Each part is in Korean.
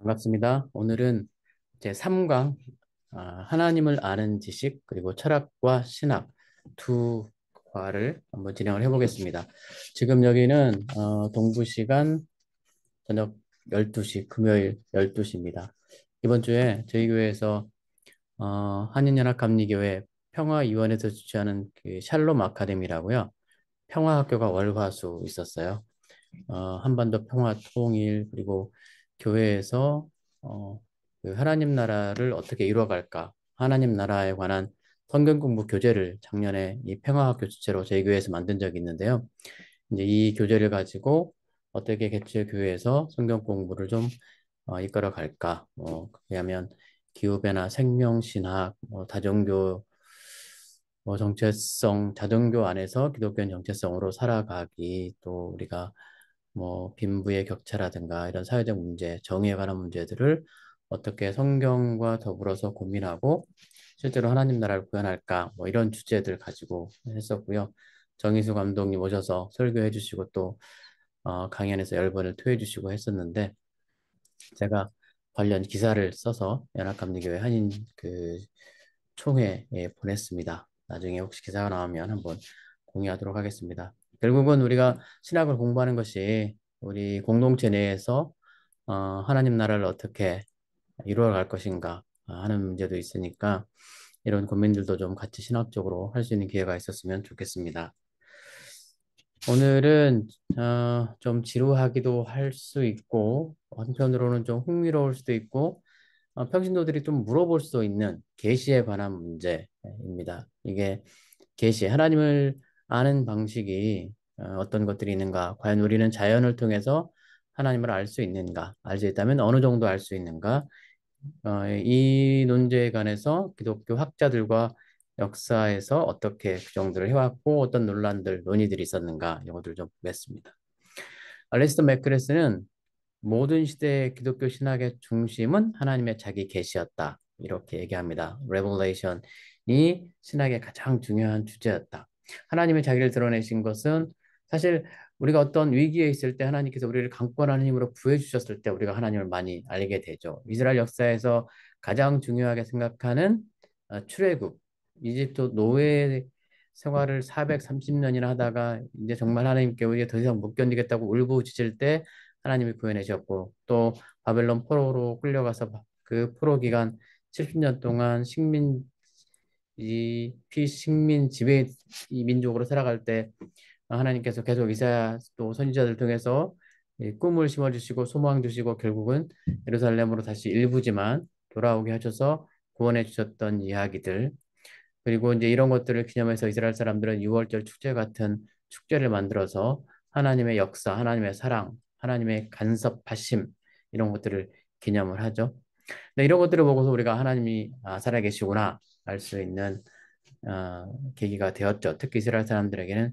반갑습니다. 오늘은 제 3강, 하나님을 아는 지식, 그리고 철학과 신학 두 과를 한번 진행을 해보겠습니다. 지금 여기는 동부 시간 저녁 12시, 금요일 12시입니다. 이번 주에 저희 교회에서 한인연합감리교회 평화위원회에서 주최하는 그 샬롬 아카데미라고요. 평화학교가 월화수 있었어요. 한반도 평화 통일 그리고 교회에서 어, 그 하나님 나라를 어떻게 이루어갈까 하나님 나라에 관한 성경 공부 교재를 작년에 이 평화학교 주최로 저희 교회에서 만든 적이 있는데요. 이제 이 교재를 가지고 어떻게 개최 교회에서 성경 공부를 좀 이끌어 갈까? 왜냐하면 기후변화, 생명신학, 다종교 정체성, 자정교 안에서 기독교인 정체성으로 살아가기, 또 우리가 빈부의 격차라든가 이런 사회적 문제, 정의에 관한 문제들을 어떻게 성경과 더불어서 고민하고 실제로 하나님 나라를 구현할까, 이런 주제들 가지고 했었고요. 정희수 감독님 오셔서 설교해 주시고 또 강연에서 열번을 토해 주시고 했었는데 제가 관련 기사를 써서 연합감리교회 한인 그 총회에 보냈습니다. 나중에 혹시 기사가 나오면 한번 공유하도록 하겠습니다. 결국은 우리가 신학을 공부하는 것이 우리 공동체 내에서 하나님 나라를 어떻게 이루어갈 것인가 하는 문제도 있으니까 이런 고민들도 좀 같이 신학적으로 할 수 있는 기회가 있었으면 좋겠습니다. 오늘은 좀 지루하기도 할 수 있고 한편으로는 좀 흥미로울 수도 있고 평신도들이 좀 물어볼 수 있는 계시에 관한 문제입니다. 이게 계시, 하나님을 아는 방식이 어떤 것들이 있는가? 과연 우리는 자연을 통해서 하나님을 알 수 있는가? 알 수 있다면 어느 정도 알 수 있는가? 이 논제에 관해서 기독교 학자들과 역사에서 어떻게 규정들을 해왔고 어떤 논란들, 논의들이 있었는가? 이런 것들을 좀 보겠습니다. 알리스터 맥크레스는 모든 시대의 기독교 신학의 중심은 하나님의 자기 계시였다. 이렇게 얘기합니다. 레벨레이션이 신학의 가장 중요한 주제였다. 하나님의 자기를 드러내신 것은 사실 우리가 어떤 위기에 있을 때 하나님께서 우리를 강권한 힘으로 구해 주셨을 때 우리가 하나님을 많이 알게 되죠. 이스라엘 역사에서 가장 중요하게 생각하는 출애굽, 이집트 노예 생활을 430년이나 하다가 이제 정말 하나님께 우리가 더 이상 못 견디겠다고 울부짖을 때 하나님이 구해내셨고 또 바벨론 포로로 끌려가서 그 포로 기간 70년 동안 피식민 지배 이 민족으로 살아갈 때 하나님께서 계속 이사야 또 선지자들 통해서 이 꿈을 심어주시고 소망 주시고 결국은 예루살렘으로 다시 일부지만 돌아오게 하셔서 구원해 주셨던 이야기들 그리고 이제 이런 것들을 기념해서 이스라엘 사람들은 6월절 축제 같은 축제를 만들어서 하나님의 역사, 하나님의 사랑, 하나님의 간섭하심 이런 것들을 기념을 하죠. 근데 이런 것들을 보고서 우리가 하나님이 살아계시구나 알 수 있는 계기가 되었죠. 특히 이스라엘 사람들에게는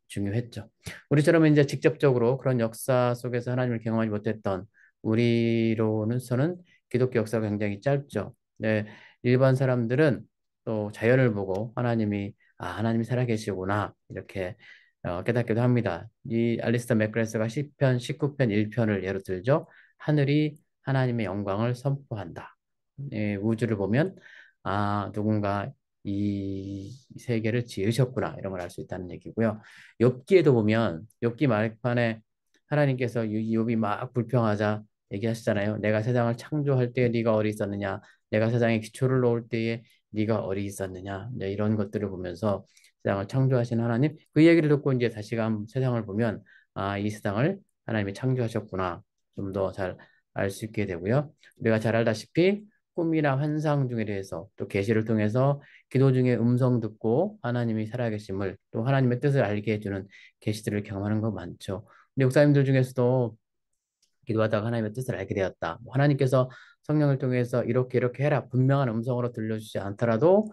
중요했죠. 우리처럼 이제 직접적으로 그런 역사 속에서 하나님을 경험하지 못했던 우리로서는 기독교 역사가 굉장히 짧죠. 네, 일반 사람들은 또 자연을 보고 하나님이 살아계시구나 이렇게 깨닫기도 합니다. 이 알리스터 맥그레스가 시편 19편 1편을 예로 들죠. 하늘이 하나님의 영광을 선포한다. 예, 우주를 보면 누군가 이 세계를 지으셨구나 이런 걸 알 수 있다는 얘기고요. 욥기에도 보면 욥기 말판에 하나님께서 욥이 막 불평하자 얘기하시잖아요. 내가 세상을 창조할 때에 네가 어디 있었느냐? 내가 세상에 기초를 놓을 때에 네가 어디 있었느냐? 이제 이런 것들을 보면서 세상을 창조하신 하나님 그 얘기를 듣고 이제 다시금 세상을 보면 이 세상을 하나님이 창조하셨구나 좀 더 잘 알 수 있게 되고요. 우리가 잘 알다시피 꿈이나 환상 중에 대해서 또 계시를 통해서 기도 중에 음성 듣고 하나님이 살아계심을 또 하나님의 뜻을 알게 해주는 계시들을 경험하는 거 많죠. 근데 목사님들 중에서도 기도하다가 하나님의 뜻을 알게 되었다. 하나님께서 성령을 통해서 이렇게 이렇게 해라 분명한 음성으로 들려주지 않더라도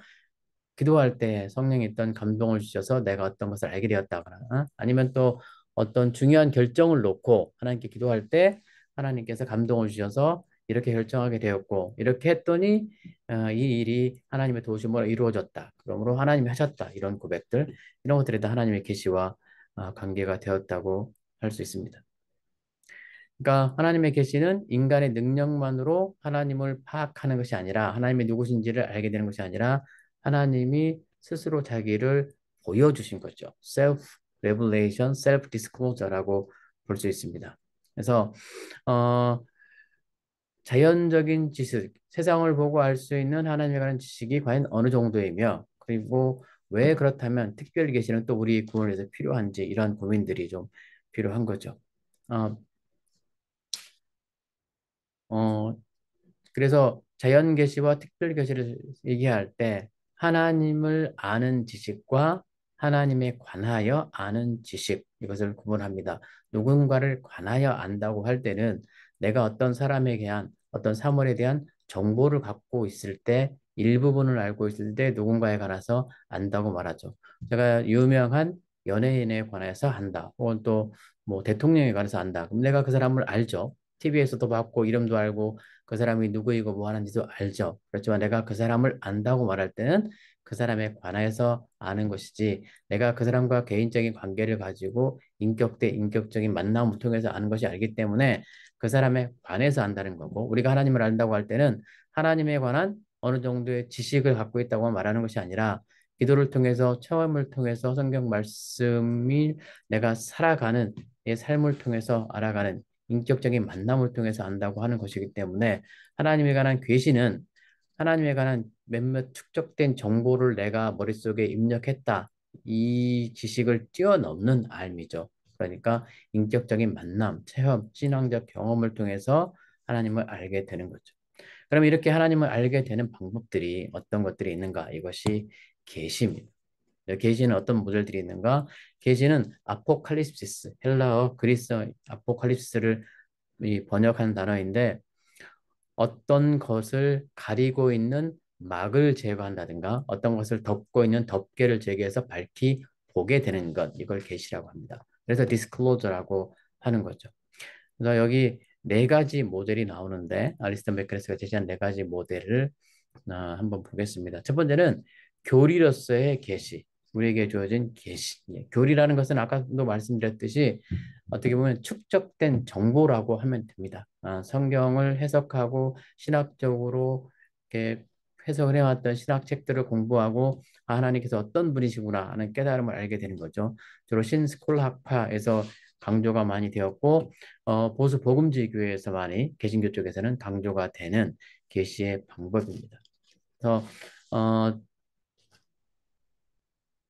기도할 때 성령이 어떤 감동을 주셔서 내가 어떤 것을 알게 되었다거나 아니면 또 어떤 중요한 결정을 놓고 하나님께 기도할 때 하나님께서 감동을 주셔서 이렇게 결정하게 되었고 이렇게 했더니 이 일이 하나님의 도우심으로 이루어졌다. 그러므로 하나님이 하셨다. 이런 고백들 이런 것들이 다 하나님의 계시와 관계가 되었다고 할 수 있습니다. 그러니까 하나님의 계시는 인간의 능력만으로 하나님을 파악하는 것이 아니라 하나님이 누구신지를 알게 되는 것이 아니라 하나님이 스스로 자기를 보여주신 거죠. self revelation, self disclosure라고 볼 수 있습니다. 그래서 어, 자연적인 지식, 세상을 보고 알 수 있는 하나님에 관한 지식이 과연 어느 정도이며 그리고 왜 그렇다면 특별 계시는 또 우리 구원을 위해서 필요한지 이러한 고민들이 좀 필요한 거죠. 어, 어, 그래서 자연 계시와 특별 계시를 얘기할 때 하나님을 아는 지식과 하나님에 관하여 아는 지식 이것을 구분합니다. 누군가를 관하여 안다고 할 때는 내가 어떤 사람에 대한 어떤 사물에 대한 정보를 갖고 있을 때 일부분을 알고 있을 때 누군가에 관해서 안다고 말하죠. 제가 유명한 연예인에 관해서 안다. 혹은 또 뭐 대통령에 관해서 안다. 그럼 내가 그 사람을 알죠. TV에서도 봤고 이름도 알고 그 사람이 누구이고 뭐 하는지도 알죠. 그렇지만 내가 그 사람을 안다고 말할 때는 그 사람에 관하여서 아는 것이지 내가 그 사람과 개인적인 관계를 가지고 인격 대 인격적인 만남을 통해서 아는 것이 알기 때문에 그 사람에 관해서 안다는 거고 우리가 하나님을 안다고 할 때는 하나님에 관한 어느 정도의 지식을 갖고 있다고 말하는 것이 아니라 기도를 통해서 체험을 통해서 성경 말씀이 내가 살아가는 내 삶을 통해서 알아가는 인격적인 만남을 통해서 안다고 하는 것이기 때문에 하나님에 관한 계시는 하나님에 관한 몇몇 축적된 정보를 내가 머릿속에 입력했다. 이 지식을 뛰어넘는 알미죠. 그러니까 인격적인 만남, 체험, 신앙적 경험을 통해서 하나님을 알게 되는 거죠. 그럼 이렇게 하나님을 알게 되는 방법들이 어떤 것들이 있는가? 이것이 계시입니다. 계시는 어떤 모델들이 있는가? 계시는 아포칼립시스, 헬라어, 그리스어 아포칼립스를 이 번역한 단어인데 어떤 것을 가리고 있는 막을 제거한다든가 어떤 것을 덮고 있는 덮개를 제거해서 밝히 보게 되는 것 이걸 계시라고 합니다. 그래서 디스클로저라고 하는 거죠. 그래서 여기 네 가지 모델이 나오는데 아리스토 베크레스가 제시한 네 가지 모델을 한번 보겠습니다. 첫 번째는 교리로서의 계시, 우리에게 주어진 계시. 예, 교리라는 것은 아까도 말씀드렸듯이 어떻게 보면 축적된 정보라고 하면 됩니다. 성경을 해석하고 신학적으로 이렇게 해석을 해왔던 신학책들을 공부하고 하나님께서 어떤 분이시구나 하는 깨달음을 알게 되는 거죠. 주로 신스콜라 학파에서 강조가 많이 되었고 보수 복음주의 교회에서 많이 개신교 쪽에서는 강조가 되는 계시의 방법입니다. 그래서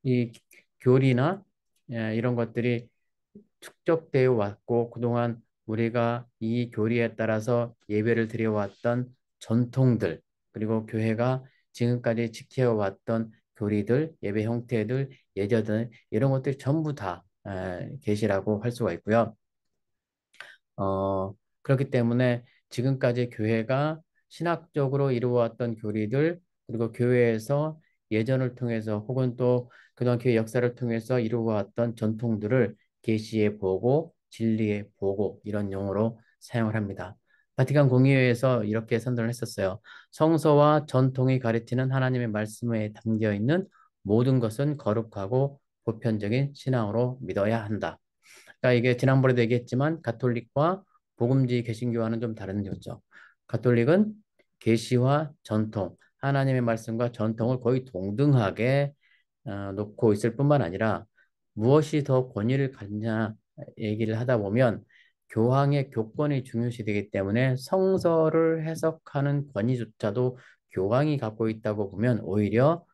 이 교리나 이런 것들이 축적되어 왔고 그동안 우리가 이 교리에 따라서 예배를 드려왔던 전통들 그리고 교회가 지금까지 지켜왔던 교리들, 예배 형태들, 예절들 이런 것들이 전부 다 계시라고 할 수가 있고요. 그렇기 때문에 지금까지 교회가 신학적으로 이루어왔던 교리들, 그리고 교회에서 예전을 통해서 혹은 또 그동안 교회 역사를 통해서 이루어왔던 전통들을 계시해 보고 진리해 보고 이런 용어로 사용을 합니다. 바티칸 공의회에서 이렇게 선언을 했었어요. 성서와 전통이 가르치는 하나님의 말씀에 담겨 있는 모든 것은 거룩하고 보편적인 신앙으로 믿어야 한다. 그러니까 이게 지난번에도 얘기했지만 가톨릭과 복음주의 개신교와는 좀 다른 점이죠. 가톨릭은 계시와 전통, 하나님의 말씀과 전통을 거의 동등하게 놓고 있을 뿐만 아니라 무엇이 더 권위를 갖냐 얘기를 하다 보면 교황의 교권이 중요시 되기 때문에 성서를 해석하는 권위조차도 교황이 갖고 있다고 보면 오히려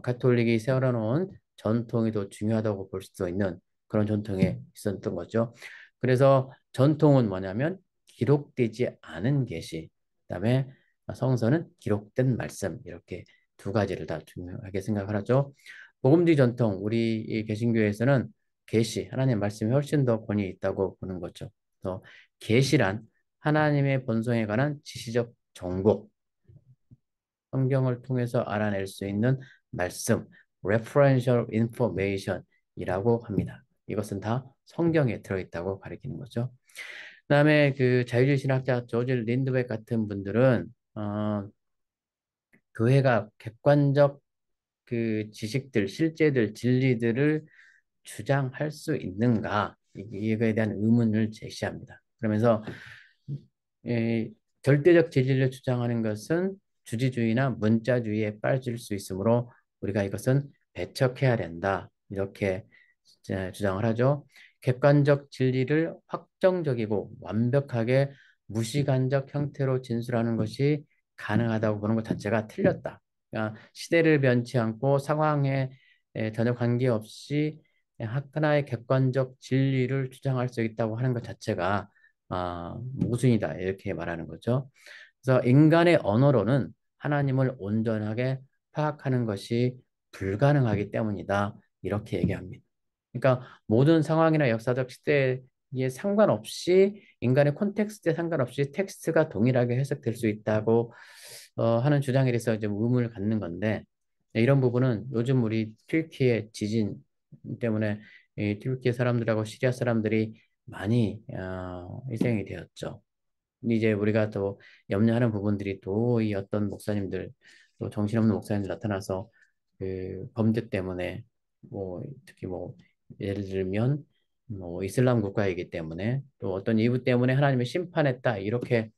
가톨릭이 세워놓은 전통이 더 중요하다고 볼 수도 있는 그런 전통에 있었던 거죠. 그래서 전통은 뭐냐면 기록되지 않은 계시, 그다음에 성서는 기록된 말씀 이렇게 두 가지를 다 중요하게 생각을 하죠. 복음주의 전통, 우리 이 개신교에서는 계시, 하나님의 말씀이 훨씬 더 권위 있다고 보는 거죠. 그래서 계시란 하나님의 본성에 관한 지시적 정보, 성경을 통해서 알아낼 수 있는 말씀, referential information이라고 합니다. 이것은 다 성경에 들어있다고 가리키는 거죠. 그다음에 그 자유주의 신학자 조지 린드백 같은 분들은 교회가 객관적 그 지식들, 실제들, 진리들을 주장할 수 있는가? 이거에 대한 의문을 제시합니다. 그러면서 이 절대적 진리를 주장하는 것은 주지주의나 문자주의에 빠질 수 있으므로 우리가 이것은 배척해야 된다. 이렇게 이제 주장을 하죠. 객관적 진리를 확정적이고 완벽하게 무시간적 형태로 진술하는 것이 가능하다고 보는 것 자체가 틀렸다. 그러니까 시대를 변치 않고 상황에 전혀 관계없이 하나의 객관적 진리를 주장할 수 있다고 하는 것 자체가 모순이다. 이렇게 말하는 거죠. 그래서 인간의 언어로는 하나님을 온전하게 파악하는 것이 불가능하기 때문이다. 이렇게 얘기합니다. 그러니까 모든 상황이나 역사적 시대에 상관없이 인간의 콘텍스트에 상관없이 텍스트가 동일하게 해석될 수 있다고 하는 주장에 대해서 좀 의문을 갖는 건데 이런 부분은 요즘 우리 튀르키예 지진 때문에 이 튀르키예 사람들하고 시리아 사람들이 많이 희생이 되었죠. 이제 우리가 또 염려하는 부분들이 또 이 어떤 목사님들 또 정신없는 목사님들 나타나서 그 범죄 때문에 뭐 특히 뭐 예를 들면 뭐 이슬람 국가이기 때문에 또 어떤 이유 때문에 하나님의 심판했다 이렇게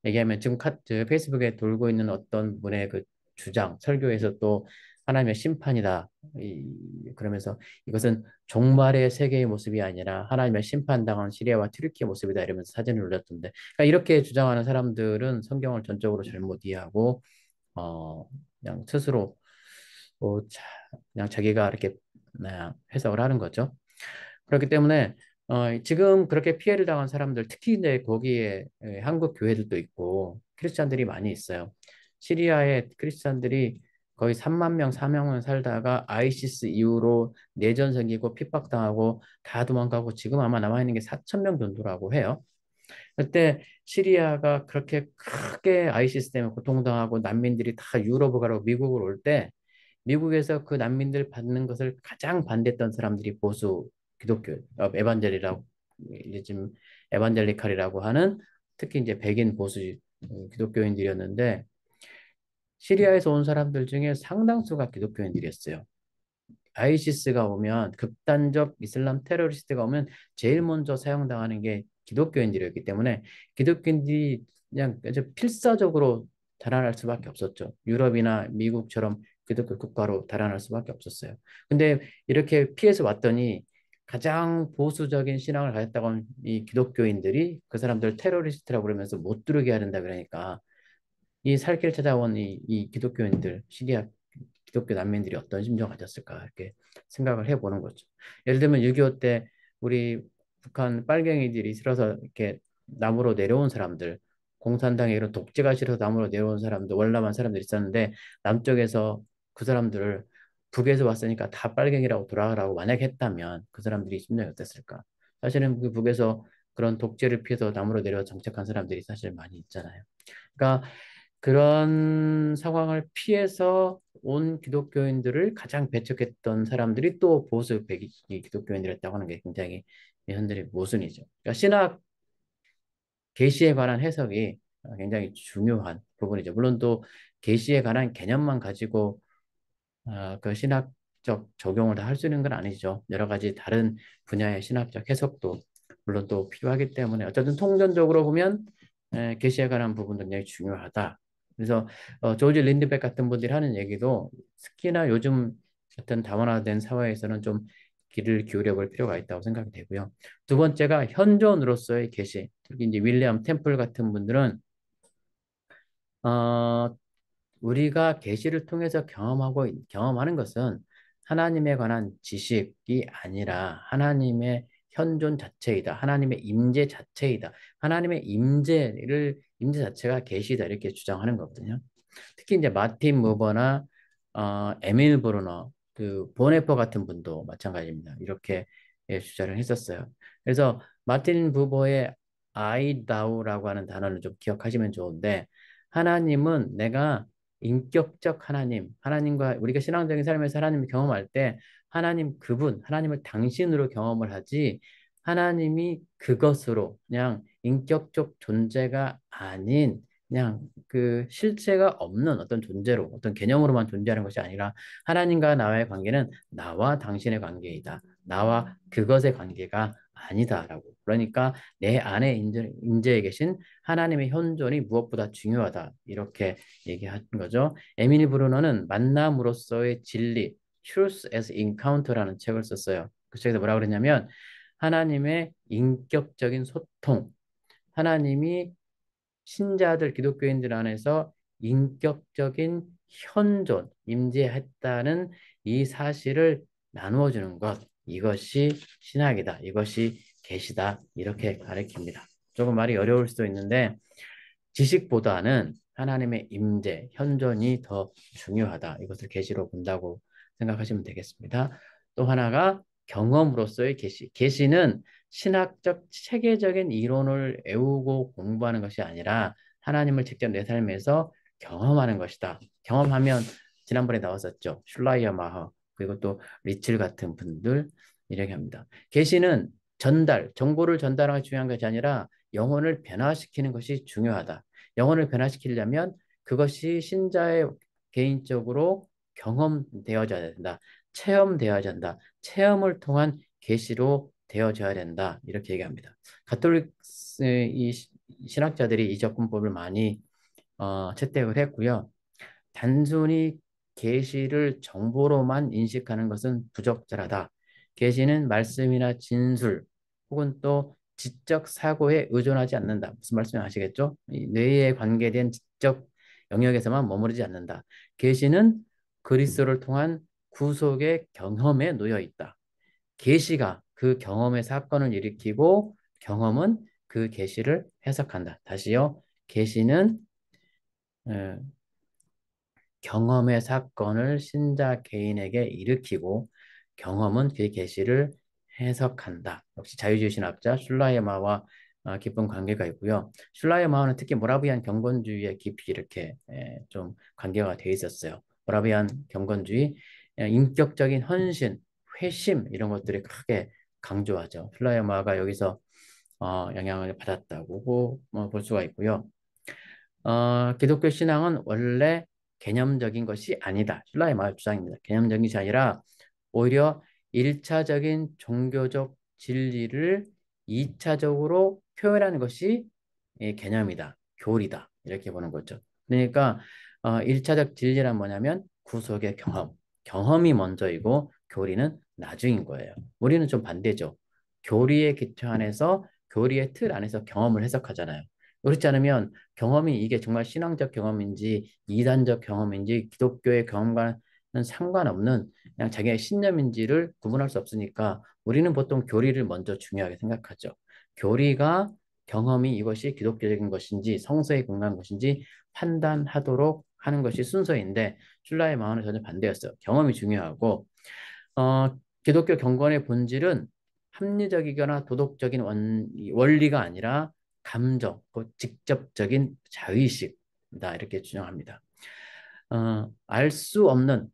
얘기하면 지금 저 페이스북에 돌고 있는 어떤 분의 그 주장 설교에서 또 하나님의 심판이다 그러면서 이것은 종말의 세계의 모습이 아니라 하나님의 심판당한 시리아와 튀르키예 모습이다 이러면서 사진을 올렸던데 그러니까 이렇게 주장하는 사람들은 성경을 전적으로 잘못 이해하고 그냥 스스로 그냥 자기가 이렇게 해석을 하는 거죠. 그렇기 때문에 지금 그렇게 피해를 당한 사람들 특히 이제 거기에 한국 교회들도 있고 크리스찬들이 많이 있어요. 시리아에 크리스찬들이 거의 3만 명, 4명을 살다가 아이시스 이후로 내전 생기고 핍박당하고 다 도망가고 지금 아마 남아있는 게 4천 명 정도라고 해요. 그때 시리아가 그렇게 크게 아이시스 때문에 고통당하고 난민들이 다 유럽으로 가고 미국으로 올 때 미국에서 그 난민들 받는 것을 가장 반대했던 사람들이 보수 기독교, 에반젤이라고 이제 지금 에반젤리칼이라고 하는 특히 이제 백인 보수 기독교인들이었는데 시리아에서 온 사람들 중에 상당수가 기독교인들이었어요. 아이시스가 오면 극단적 이슬람 테러리스트가 오면 제일 먼저 사용당하는 게 기독교인들이었기 때문에 기독교인들이 그냥 아주 필사적으로 달아날 수밖에 없었죠. 유럽이나 미국처럼 기독교 국가로 달아날 수밖에 없었어요. 근데 이렇게 피해서 왔더니 가장 보수적인 신앙을 가졌다고 하는 이 기독교인들이 그 사람들 테러리스트라고 그러면서 못 들어오게 하는다 그러니까 이 살길 찾아온 이 기독교인들, 시리아 기독교 난민들이 어떤 심정을 가졌을까 이렇게 생각을 해보는 거죠. 예를 들면 6.25 때 우리 북한 빨갱이들이 싫어서 이렇게 남으로 내려온 사람들, 공산당의 이런 독재가 싫어서 남으로 내려온 사람들, 월남한 사람들이 있었는데 남쪽에서 그 사람들을 북에서 왔으니까 다 빨갱이라고 돌아가라고 만약에 했다면 그 사람들이 심정이 어땠을까? 사실은 그 북에서 그런 독재를 피해서 남으로 내려 정착한 사람들이 사실 많이 있잖아요. 그러니까 그런 상황을 피해서 온 기독교인들을 가장 배척했던 사람들이 또 보수 백이 기독교인들이었다고 하는 게 굉장히 현실의 모순이죠. 그러니까 신학 계시에 관한 해석이 굉장히 중요한 부분이죠. 물론 또 계시에 관한 개념만 가지고 그 신학적 적용을 다 할 수 있는 건 아니죠. 여러 가지 다른 분야의 신학적 해석도 물론 또 필요하기 때문에 어쨌든 통전적으로 보면 계시에 관한 부분도 굉장히 중요하다. 그래서 조지 린드백 같은 분들이 하는 얘기도 특히나 요즘 어떤 다문화된 사회에서는 좀 귀를 기울여 볼 필요가 있다고 생각이 되고요. 두 번째가 현존으로서의 계시. 특히 이제 윌리엄 템플 같은 분들은 어, 우리가 계시를 통해서 경험하는 것은 하나님에 관한 지식이 아니라 하나님의 현존 자체이다. 하나님의 임재 자체이다. 하나님의 임재 자체가 계시다 이렇게 주장하는 거거든요. 특히 이제 마틴 무버나 에밀 브루너, 그 보네퍼 같은 분도 마찬가지입니다. 이렇게 주장을 했었어요. 그래서 마틴 부버의 아이다우라고 하는 단어를 좀 기억하시면 좋은데 하나님은 내가 인격적 하나님과 우리가 신앙적인 삶에서 하나님을 경험할 때 하나님 그분, 하나님을 당신으로 경험을 하지 하나님이 그것으로 그냥 인격적 존재가 아닌 그냥 그 실체가 없는 어떤 존재로 어떤 개념으로만 존재하는 것이 아니라 하나님과 나와의 관계는 나와 당신의 관계이다. 나와 그것의 관계가 아니다라고. 그러니까 내 안에 임재해 계신 하나님의 현존이 무엇보다 중요하다. 이렇게 얘기한 거죠. 에미리 브루너는 만남으로서의 진리, Truth as Encounter라는 책을 썼어요. 그 책에서 뭐라고 그랬냐면 하나님의 인격적인 소통, 하나님이 신자들, 기독교인들 안에서 인격적인 현존, 임재했다는 이 사실을 나누어 주는 것, 이것이 신학이다. 이것이 계시다. 이렇게 가르칩니다. 조금 말이 어려울 수도 있는데 지식보다는 하나님의 임재, 현존이 더 중요하다. 이것을 계시로 본다고 생각하시면 되겠습니다. 또 하나가 경험으로서의 계시. 계시는 신학적 체계적인 이론을 외우고 공부하는 것이 아니라 하나님을 직접 내 삶에서 경험하는 것이다. 경험하면 지난번에 나왔었죠. 슐라이어 마허 그리고 또 리첼 같은 분들 이렇게 합니다. 계시는 전달, 정보를 전달하는 게 중요한 것이 아니라 영혼을 변화시키는 것이 중요하다. 영혼을 변화시키려면 그것이 신자의 개인적으로 경험되어져야 된다. 체험되어야 된다. 체험을 통한 계시로 되어져야 된다. 이렇게 얘기합니다. 가톨릭 이 신학자들이 이 접근법을 많이 채택을 했고요. 단순히 계시를 정보로만 인식하는 것은 부적절하다. 계시는 말씀이나 진술 혹은 또 지적 사고에 의존하지 않는다. 무슨 말씀인지 아시겠죠? 이 뇌에 관계된 지적 영역에서만 머무르지 않는다. 계시는 그리스도를 통한 구속의 경험에 놓여 있다. 계시가 그 경험의 사건을 일으키고 경험은 그 계시를 해석한다. 다시요. 계시는 경험의 사건을 신자 개인에게 일으키고 경험은 그의 계시를 해석한다. 역시 자유주의 신학자 슐라이마와 깊은 관계가 있고요. 슐라이마와는 특히 모라비안 경건주의에 깊이 이렇게 좀 관계가 돼 있었어요. 모라비안 경건주의, 인격적인 헌신, 회심 이런 것들이 크게 강조하죠. 슐라이마가 여기서 영향을 받았다고 볼 수가 있고요. 기독교 신앙은 원래 개념적인 것이 아니다. 슐라의 말 주장입니다. 개념적인 것이 아니라 오히려 1차적인 종교적 진리를 2차적으로 표현하는 것이 개념이다. 교리다. 이렇게 보는 거죠. 그러니까 1차적 진리란 뭐냐면 구속의 경험. 경험이 먼저이고 교리는 나중인 거예요. 우리는 좀 반대죠. 교리의 기초 안에서 교리의 틀 안에서 경험을 해석하잖아요. 그렇지 않으면 경험이 이게 정말 신앙적 경험인지 이단적 경험인지 기독교의 경험과는 상관없는 그냥 자기의 신념인지를 구분할 수 없으니까 우리는 보통 교리를 먼저 중요하게 생각하죠. 교리가 경험이 이것이 기독교적인 것인지 성서에 근거한 것인지 판단하도록 하는 것이 순서인데 슐라의 마음은 전혀 반대였어요. 경험이 중요하고 기독교 경건의 본질은 합리적이거나 도덕적인 원리가 아니라 감정, 직접적인 자의식이다 이렇게 주장합니다. 알 수 없는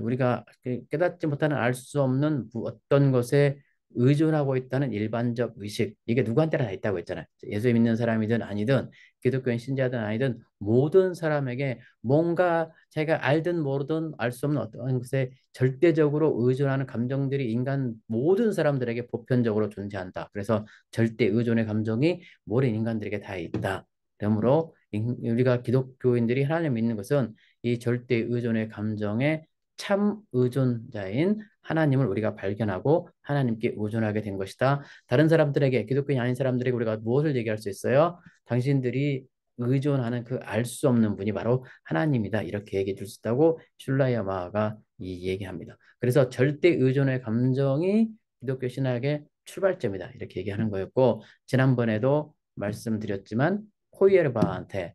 우리가 깨닫지 못하는 알 수 없는 어떤 것에 의존하고 있다는 일반적 의식 이게 누구한테나 다 있다고 했잖아요. 예수 믿는 사람이든 아니든 기독교인 신자든 아니든 모든 사람에게 뭔가 자기가 알든 모르든 알 수 없는 어떤 것에 절대적으로 의존하는 감정들이 인간 모든 사람들에게 보편적으로 존재한다. 그래서 절대 의존의 감정이 모든 인간들에게 다 있다. 그러므로 우리가 기독교인들이 하나님 믿는 것은 이 절대 의존의 감정의 참 의존자인 하나님을 우리가 발견하고 하나님께 의존하게 된 것이다. 다른 사람들에게 기독교인이 아닌 사람들에게 우리가 무엇을 얘기할 수 있어요? 당신들이 의존하는 그 알 수 없는 분이 바로 하나님이다. 이렇게 얘기해 줄 수 있다고 슐라이어마가 이 얘기합니다. 그래서 절대 의존의 감정이 기독교 신학의 출발점이다. 이렇게 얘기하는 거였고 지난번에도 말씀드렸지만 호이에르바한테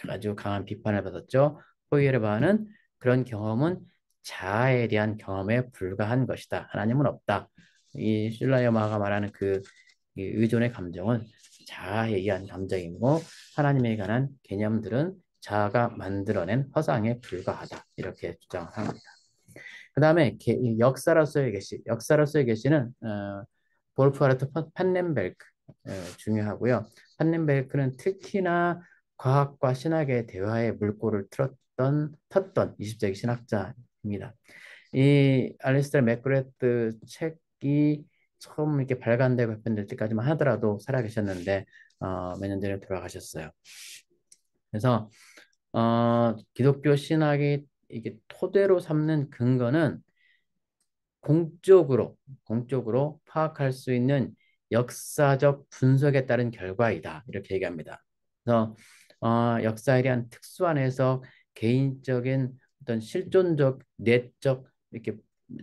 아주 강한 비판을 받았죠. 호이에르바는 그런 경험은 자아에 대한 경험에 불과한 것이다. 하나님은 없다. 이 슐라이어마가 말하는 이 의존의 감정은 자아에 의한 감정이고 하나님에 관한 개념들은 자아가 만들어낸 허상에 불과하다. 이렇게 주장합니다. 그 다음에 역사로서의 계시. 역사로서의 계시는 볼프하르트 판넨베르크 중요하고요. 판넨베르크는 특히나 과학과 신학의 대화의 물꼬를 텄던 20세기 신학자입니다. 이 알리스터 맥그레트 책이 처음 이렇게 발간되고 발표될 때까지만 하더라도 살아계셨는데 몇 년 전에 돌아가셨어요. 그래서 기독교 신학이 이게 토대로 삼는 근거는 공적으로 파악할 수 있는 역사적 분석에 따른 결과이다. 이렇게 얘기합니다. 그래서 역사에 대한 특수한 해석, 개인적인 어떤 실존적, 내적 이렇게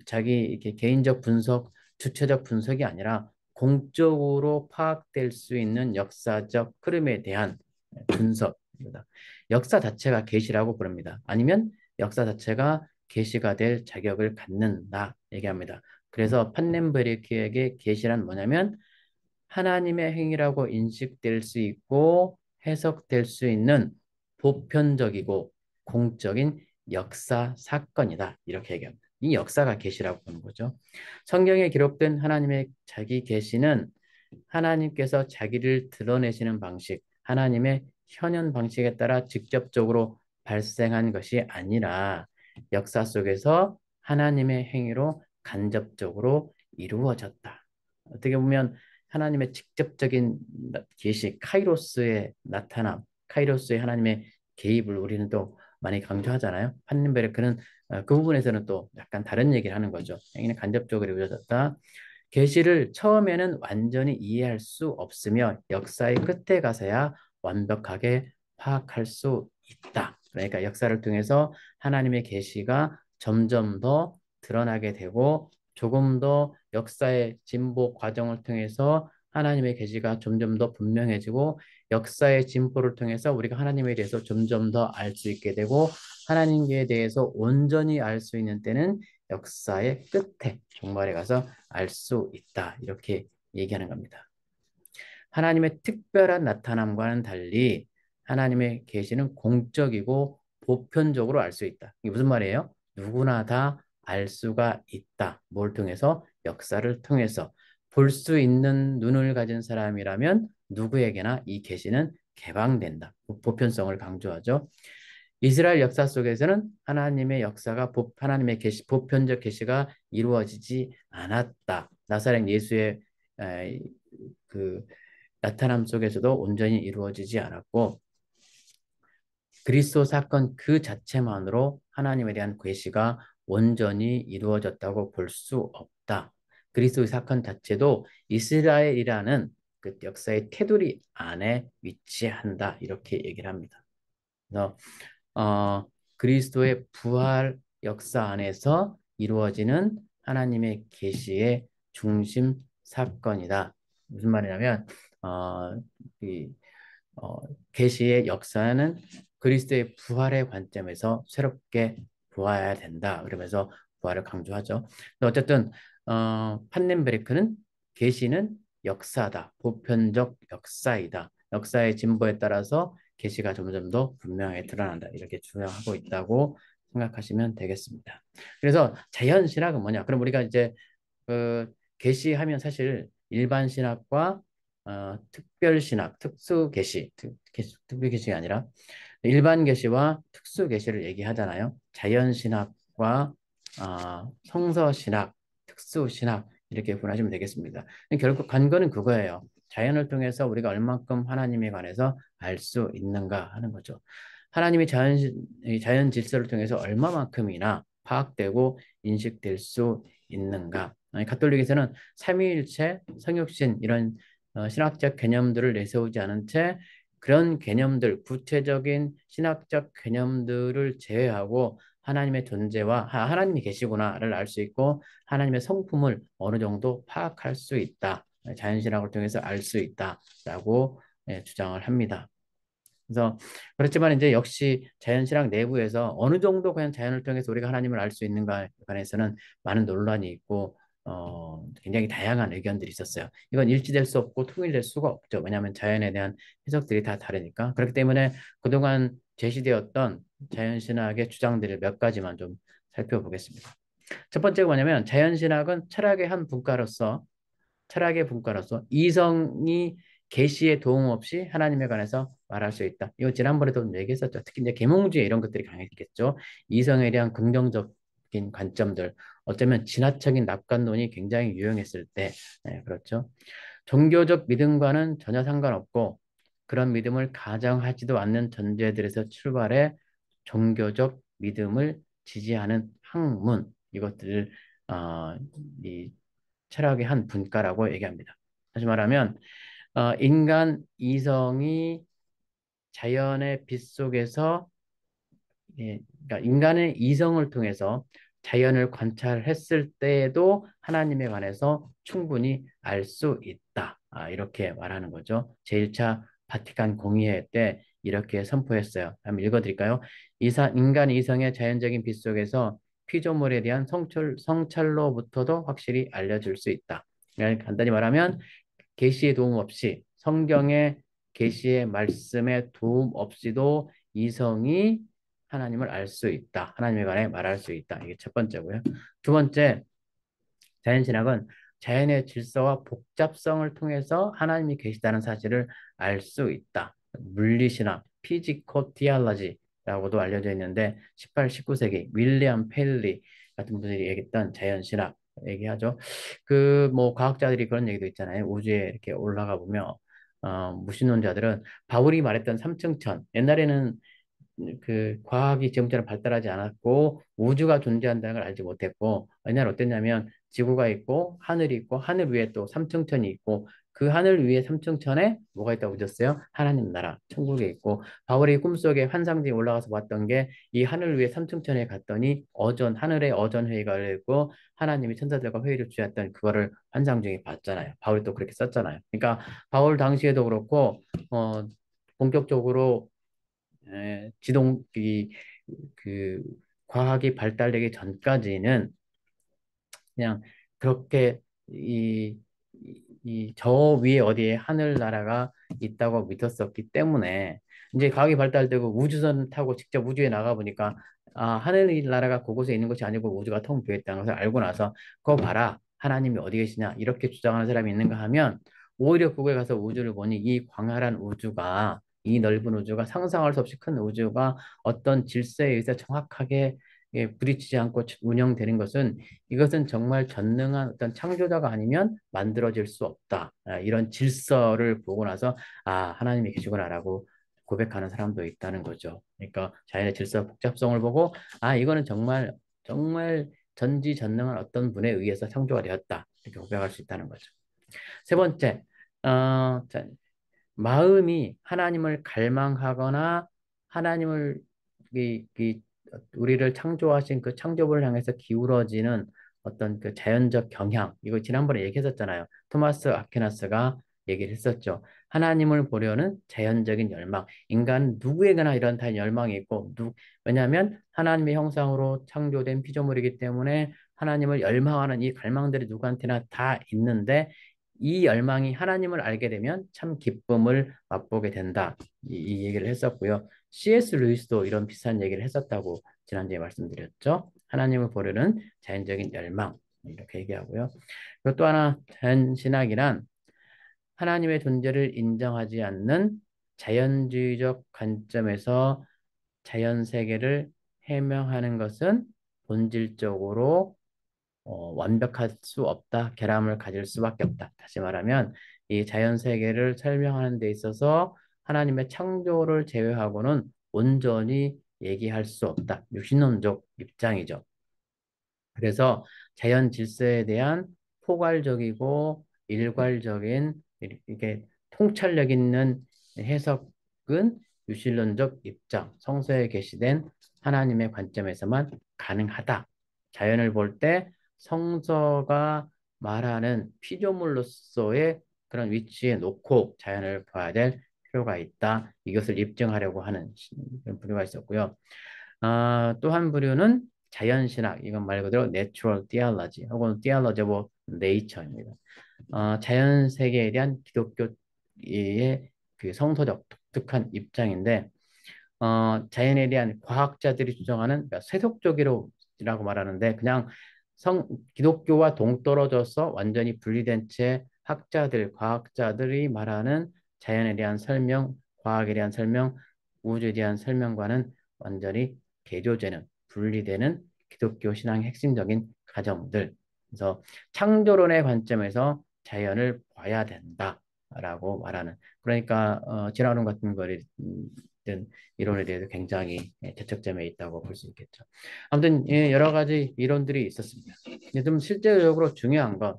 자기 이렇게 개인적 분석, 주체적 분석이 아니라 공적으로 파악될 수 있는 역사적 흐름에 대한 분석입니다. 역사 자체가 계시라고 부릅니다. 아니면 역사 자체가 계시가 될 자격을 갖는다 얘기합니다. 그래서 판넨베리크에게 계시란 뭐냐면 하나님의 행위라고 인식될 수 있고 해석될 수 있는 보편적이고 공적인 역사 사건이다. 이렇게 얘기합니다. 이 역사가 계시라고 보는 거죠. 성경에 기록된 하나님의 자기 계시는 하나님께서 자기를 드러내시는 방식, 하나님의 현현 방식에 따라 직접적으로 발생한 것이 아니라 역사 속에서 하나님의 행위로 간접적으로 이루어졌다. 어떻게 보면 하나님의 직접적인 계시, 카이로스의 나타남, 카이로스의 하나님의 개입을 우리는 또 많이 강조하잖아요. 판넨베르크는 그 부분에서는 또 약간 다른 얘기를 하는 거죠. 행위는 간접적으로 이루어졌다. 계시를 처음에는 완전히 이해할 수 없으며 역사의 끝에 가서야 완벽하게 파악할 수 있다. 그러니까 역사를 통해서 하나님의 계시가 점점 더 드러나게 되고 조금 더 역사의 진보 과정을 통해서 하나님의 계시가 점점 더 분명해지고 역사의 진보를 통해서 우리가 하나님에 대해서 점점 더 알 수 있게 되고 하나님에 대해서 온전히 알 수 있는 때는 역사의 끝에 종말에 가서 알 수 있다. 이렇게 얘기하는 겁니다. 하나님의 특별한 나타남과는 달리 하나님의 계시는 공적이고 보편적으로 알 수 있다. 이게 무슨 말이에요? 누구나 다 알 수가 있다. 뭘 통해서? 역사를 통해서. 볼 수 있는 눈을 가진 사람이라면 누구에게나 이 계시는 개방된다. 보편성을 강조하죠. 이스라엘 역사 속에서는 하나님의 역사가 하나님의 계시, 보편적 계시가 이루어지지 않았다. 나사렛 예수의 에, 그 나타남 속에서도 온전히 이루어지지 않았고 그리스도 사건 그 자체만으로 하나님에 대한 계시가 온전히 이루어졌다고 볼 수 없다. 그리스도의 사건 자체도 이스라엘이라는 그 역사의 테두리 안에 위치한다. 이렇게 얘기를 합니다. 그래서 그리스도의 부활 역사 안에서 이루어지는 하나님의 계시의 중심 사건이다. 무슨 말이냐면 이 어, 계시의 역사는 그리스도의 부활의 관점에서 새롭게 보아야 된다. 그러면서 부활을 강조하죠. 어쨌든 판넨베리크는 계시는 역사다. 보편적 역사이다. 역사의 진보에 따라서 계시가 점점 더 분명하게 드러난다. 이렇게 주장하고 있다고 생각하시면 되겠습니다. 그래서 자연 신학은 뭐냐? 그럼 우리가 이제 계시하면 사실 일반 신학과 특별 신학, 특수 계시, 특별 계시가 아니라 일반 계시와 특수 계시를 얘기하잖아요. 자연 신학과 성서 신학, 특수 신학 이렇게 분하시면 되겠습니다. 결국 관건은 그거예요. 자연을 통해서 우리가 얼만큼 하나님에 관해서 알 수 있는가 하는 거죠. 하나님의 자연 질서를 통해서 얼마만큼이나 파악되고 인식될 수 있는가. 가톨릭에서는 삼위일체, 성육신 이런 신학적 개념들을 내세우지 않은 채 그런 개념들, 구체적인 신학적 개념들을 제외하고 하나님의 존재와 하나님이 계시구나를 알 수 있고 하나님의 성품을 어느 정도 파악할 수 있다. 자연신학을 통해서 알 수 있다라고 주장을 합니다. 그래서 그렇지만 이제 역시 자연신학 내부에서 어느 정도 그냥 자연을 통해서 우리가 하나님을 알 수 있는가에 관해서는 많은 논란이 있고 굉장히 다양한 의견들이 있었어요. 이건 일치될 수 없고 통일될 수가 없죠. 왜냐하면 자연에 대한 해석들이 다 다르니까. 그렇기 때문에 그동안 제시되었던 자연신학의 주장들을 몇 가지만 좀 살펴보겠습니다. 첫 번째가 뭐냐면 자연신학은 철학의 분과로서 이성이 계시에 도움 없이 하나님에 관해서 말할 수 있다. 이거 지난번에도 얘기했었죠. 특히 이제 계몽주의 이런 것들이 강했겠죠. 이성에 대한 긍정적 바뀐 관점들, 어쩌면 진화적인 낙관론이 굉장히 유용했을 때, 네, 그렇죠. 종교적 믿음과는 전혀 상관없고 그런 믿음을 가정하지도 않는 전제들에서 출발해 종교적 믿음을 지지하는 학문, 이것들을 어, 이 철학의 한 분과라고 얘기합니다. 다시 말하면 인간 이성이 자연의 빛 속에서, 예, 그러니까 인간의 이성을 통해서 자연을 관찰했을 때에도 하나님에 관해서 충분히 알 수 있다. 이렇게 말하는 거죠. 제1차 바티칸 공의회 때 이렇게 선포했어요. 한번 읽어드릴까요? 인간 이성의 자연적인 빛 속에서 피조물에 대한 성찰로부터도 확실히 알려줄 수 있다. 그러니까 간단히 말하면 계시의 도움 없이, 성경의 계시의 말씀의 도움 없이도 이성이 하나님을 알 수 있다. 하나님에 관해 말할 수 있다. 이게 첫 번째고요. 두 번째, 자연신학은 자연의 질서와 복잡성을 통해서 하나님이 계시다는 사실을 알 수 있다. 물리신학, 피지코 티알러지라고도 알려져 있는데 18, 19세기 윌리엄 펠리 같은 분들이 얘기했던 자연신학 얘기하죠. 그 뭐 과학자들이 그런 얘기도 있잖아요. 우주에 이렇게 올라가 보면 무신론자들은 바울이 말했던 삼층천, 옛날에는 그 과학이 지금처럼 발달하지 않았고 우주가 존재한다는 걸 알지 못했고, 옛날 어땠냐면 지구가 있고 하늘이 있고 하늘 위에 또 삼층천이 있고 그 하늘 위에 삼층천에 뭐가 있다고 그랬어요? 하나님 나라 천국에 있고, 바울이 꿈속에 환상지에 올라가서 봤던 게 이 하늘 위에 삼층천에 갔더니 하늘에 어전 회의가 열리고 하나님이 천사들과 회의를 취했던 그거를 환상 중에 봤잖아요. 바울이 또 그렇게 썼잖아요. 그러니까 바울 당시에도 그렇고 본격적으로 그 과학이 발달되기 전까지는 그냥 그렇게 저 위에 어디에 하늘나라가 있다고 믿었었기 때문에, 이제 과학이 발달되고 우주선 타고 직접 우주에 나가 보니까 하늘나라가 그곳에 있는 것이 아니고 우주가 텅 비어 있다는 것을 알고 나서 그거 봐라, 하나님이 어디 계시냐 이렇게 주장하는 사람이 있는가 하면, 오히려 그거에 가서 우주를 보니 이 광활한 우주가, 이 넓은 우주가, 상상할 수 없이 큰 우주가 어떤 질서에 의해서 정확하게 부딪히지 않고 운영되는 것은, 이것은 정말 전능한 어떤 창조자가 아니면 만들어질 수 없다. 이런 질서를 보고 나서 하나님이 계시구나라고 고백하는 사람도 있다는 거죠. 그러니까 자연의 질서 복잡성을 보고 이거는 정말 정말 전지전능한 어떤 분에 의해서 창조가 되었다. 이렇게 고백할 수 있다는 거죠. 세 번째, 자, 마음이 하나님을 갈망하거나 하나님을 우리를 창조하신 그 창조를 향해서 기울어지는 어떤 그 자연적 경향, 이거 지난번에 얘기했었잖아요. 토마스 아퀴나스가 얘기를 했었죠. 하나님을 보려는 자연적인 열망. 인간 누구에게나 이런 다 열망이 있고, 왜냐하면 하나님의 형상으로 창조된 피조물이기 때문에 하나님을 열망하는 이 갈망들이 누구한테나 다 있는데, 이 열망이 하나님을 알게 되면 참 기쁨을 맛보게 된다. 이 얘기를 했었고요. C.S. 루이스도 이런 비슷한 얘기를 했었다고 지난주에 말씀드렸죠. 하나님을 보려는 자연적인 열망, 이렇게 얘기하고요. 그리고 또 하나, 자연신학이란 하나님의 존재를 인정하지 않는 자연주의적 관점에서 자연 세계를 해명하는 것은 본질적으로 완벽할 수 없다. 결함을 가질 수밖에 없다. 다시 말하면 이 자연 세계를 설명하는 데 있어서 하나님의 창조를 제외하고는 온전히 얘기할 수 없다. 유신론적 입장이죠. 그래서 자연 질서에 대한 포괄적이고 일괄적인 이게 통찰력 있는 해석은 유신론적 입장, 성서에 게시된 하나님의 관점에서만 가능하다. 자연을 볼 때 성서가 말하는 피조물로서의 그런 위치에 놓고 자연을 봐야 될 필요가 있다. 이것을 입증하려고 하는 그런 부류가 있었고요. 또 한 부류는 자연신학, 이건 말 그대로 Natural Theology 혹은 Theology of Nature입니다. 자연 세계에 대한 기독교의 그 성서적 독특한 입장인데, 자연에 대한 과학자들이 주장하는, 그러니까 세속적이라고 말하는데, 그냥 기독교와 동떨어져서 완전히 분리된 채 과학자들이 말하는 자연에 대한 설명, 과학에 대한 설명, 우주에 대한 설명과는 완전히 개조되는, 분리되는 기독교 신앙의 핵심적인 가정들. 그래서 창조론의 관점에서 자연을 봐야 된다라고 말하는. 그러니까 진화론 같은 거든 이론에 대해서 굉장히 대척점에 있다고 볼 수 있겠죠. 아무튼 여러 가지 이론들이 있었습니다. 좀 실제적으로 중요한 건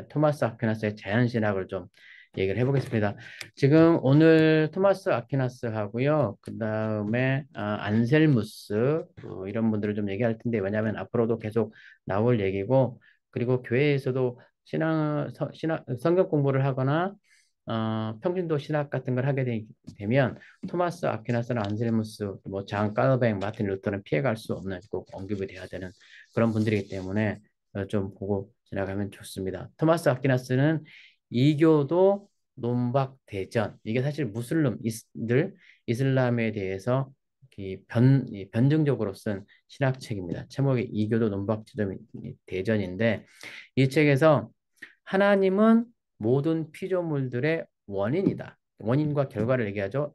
토마스 아퀴나스의 자연신학을 좀 얘기를 해보겠습니다. 지금 오늘 토마스 아퀴나스하고요. 그 다음에 안셀무스 이런 분들을 좀 얘기할 텐데 왜냐하면 앞으로도 계속 나올 얘기고 그리고 교회에서도 성경 공부를 하거나 평신도 신학 같은 걸 하게 되면 토마스 아퀴나스나 안셀무스, 뭐장 깔뱅, 마틴 루터는 피해갈 수 없는 꼭 언급이 돼야 되는 그런 분들이기 때문에 좀 보고 지나가면 좋습니다. 토마스 아퀴나스는 이교도 논박대전 이게 사실 무슬림들 이슬람에 대해서 변증적으로 쓴 신학책입니다. 제목이 이교도 논박대전인데 이 책에서 하나님은 모든 피조물들의 원인이다. 원인과 결과를 얘기하죠.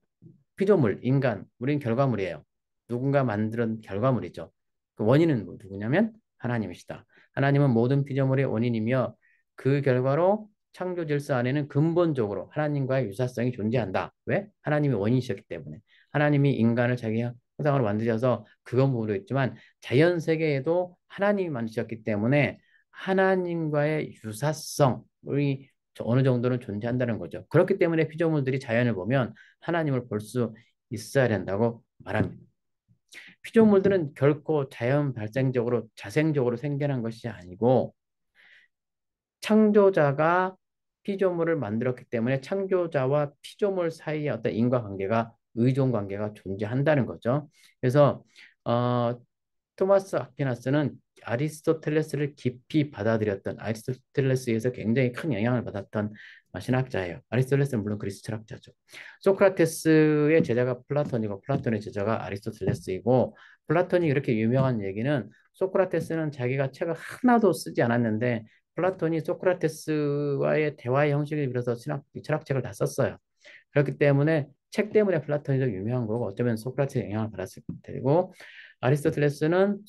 피조물, 인간, 우리는 결과물이에요. 누군가 만든 결과물이죠. 그 원인은 누구냐면 하나님이시다. 하나님은 모든 피조물의 원인이며 그 결과로 창조 질서 안에는 근본적으로 하나님과의 유사성이 존재한다. 왜? 하나님이 원인이셨기 때문에. 하나님이 인간을 자기 형상으로 만드셔서 그건 모르겠지만 자연 세계에도 하나님이 만드셨기 때문에 하나님과의 유사성이 어느 정도는 존재한다는 거죠. 그렇기 때문에 피조물들이 자연을 보면 하나님을 볼 수 있어야 된다고 말합니다. 피조물들은 결코 자연 발생적으로 자생적으로 생겨난 것이 아니고 창조자가 피조물을 만들었기 때문에 창조자와 피조물 사이에 어떤 인과관계가 의존 관계가 존재한다는 거죠. 그래서 어, 토마스 아퀴나스는 아리스토텔레스를 깊이 받아들였던 아리스토텔레스에서 굉장히 큰 영향을 받았던 신학자예요. 아리스토텔레스는 물론 그리스 철학자죠. 소크라테스의 제자가 플라톤이고 플라톤의 제자가 아리스토텔레스이고 플라톤이 이렇게 유명한 얘기는 소크라테스는 자기가 책을 하나도 쓰지 않았는데 플라톤이 소크라테스와의 대화의 형식을 빌어서 철학책을 다 썼어요. 그렇기 때문에 책 때문에 플라톤이 더 유명한 거고 어쩌면 소크라테스의 영향을 받았을 테고 아리스토텔레스는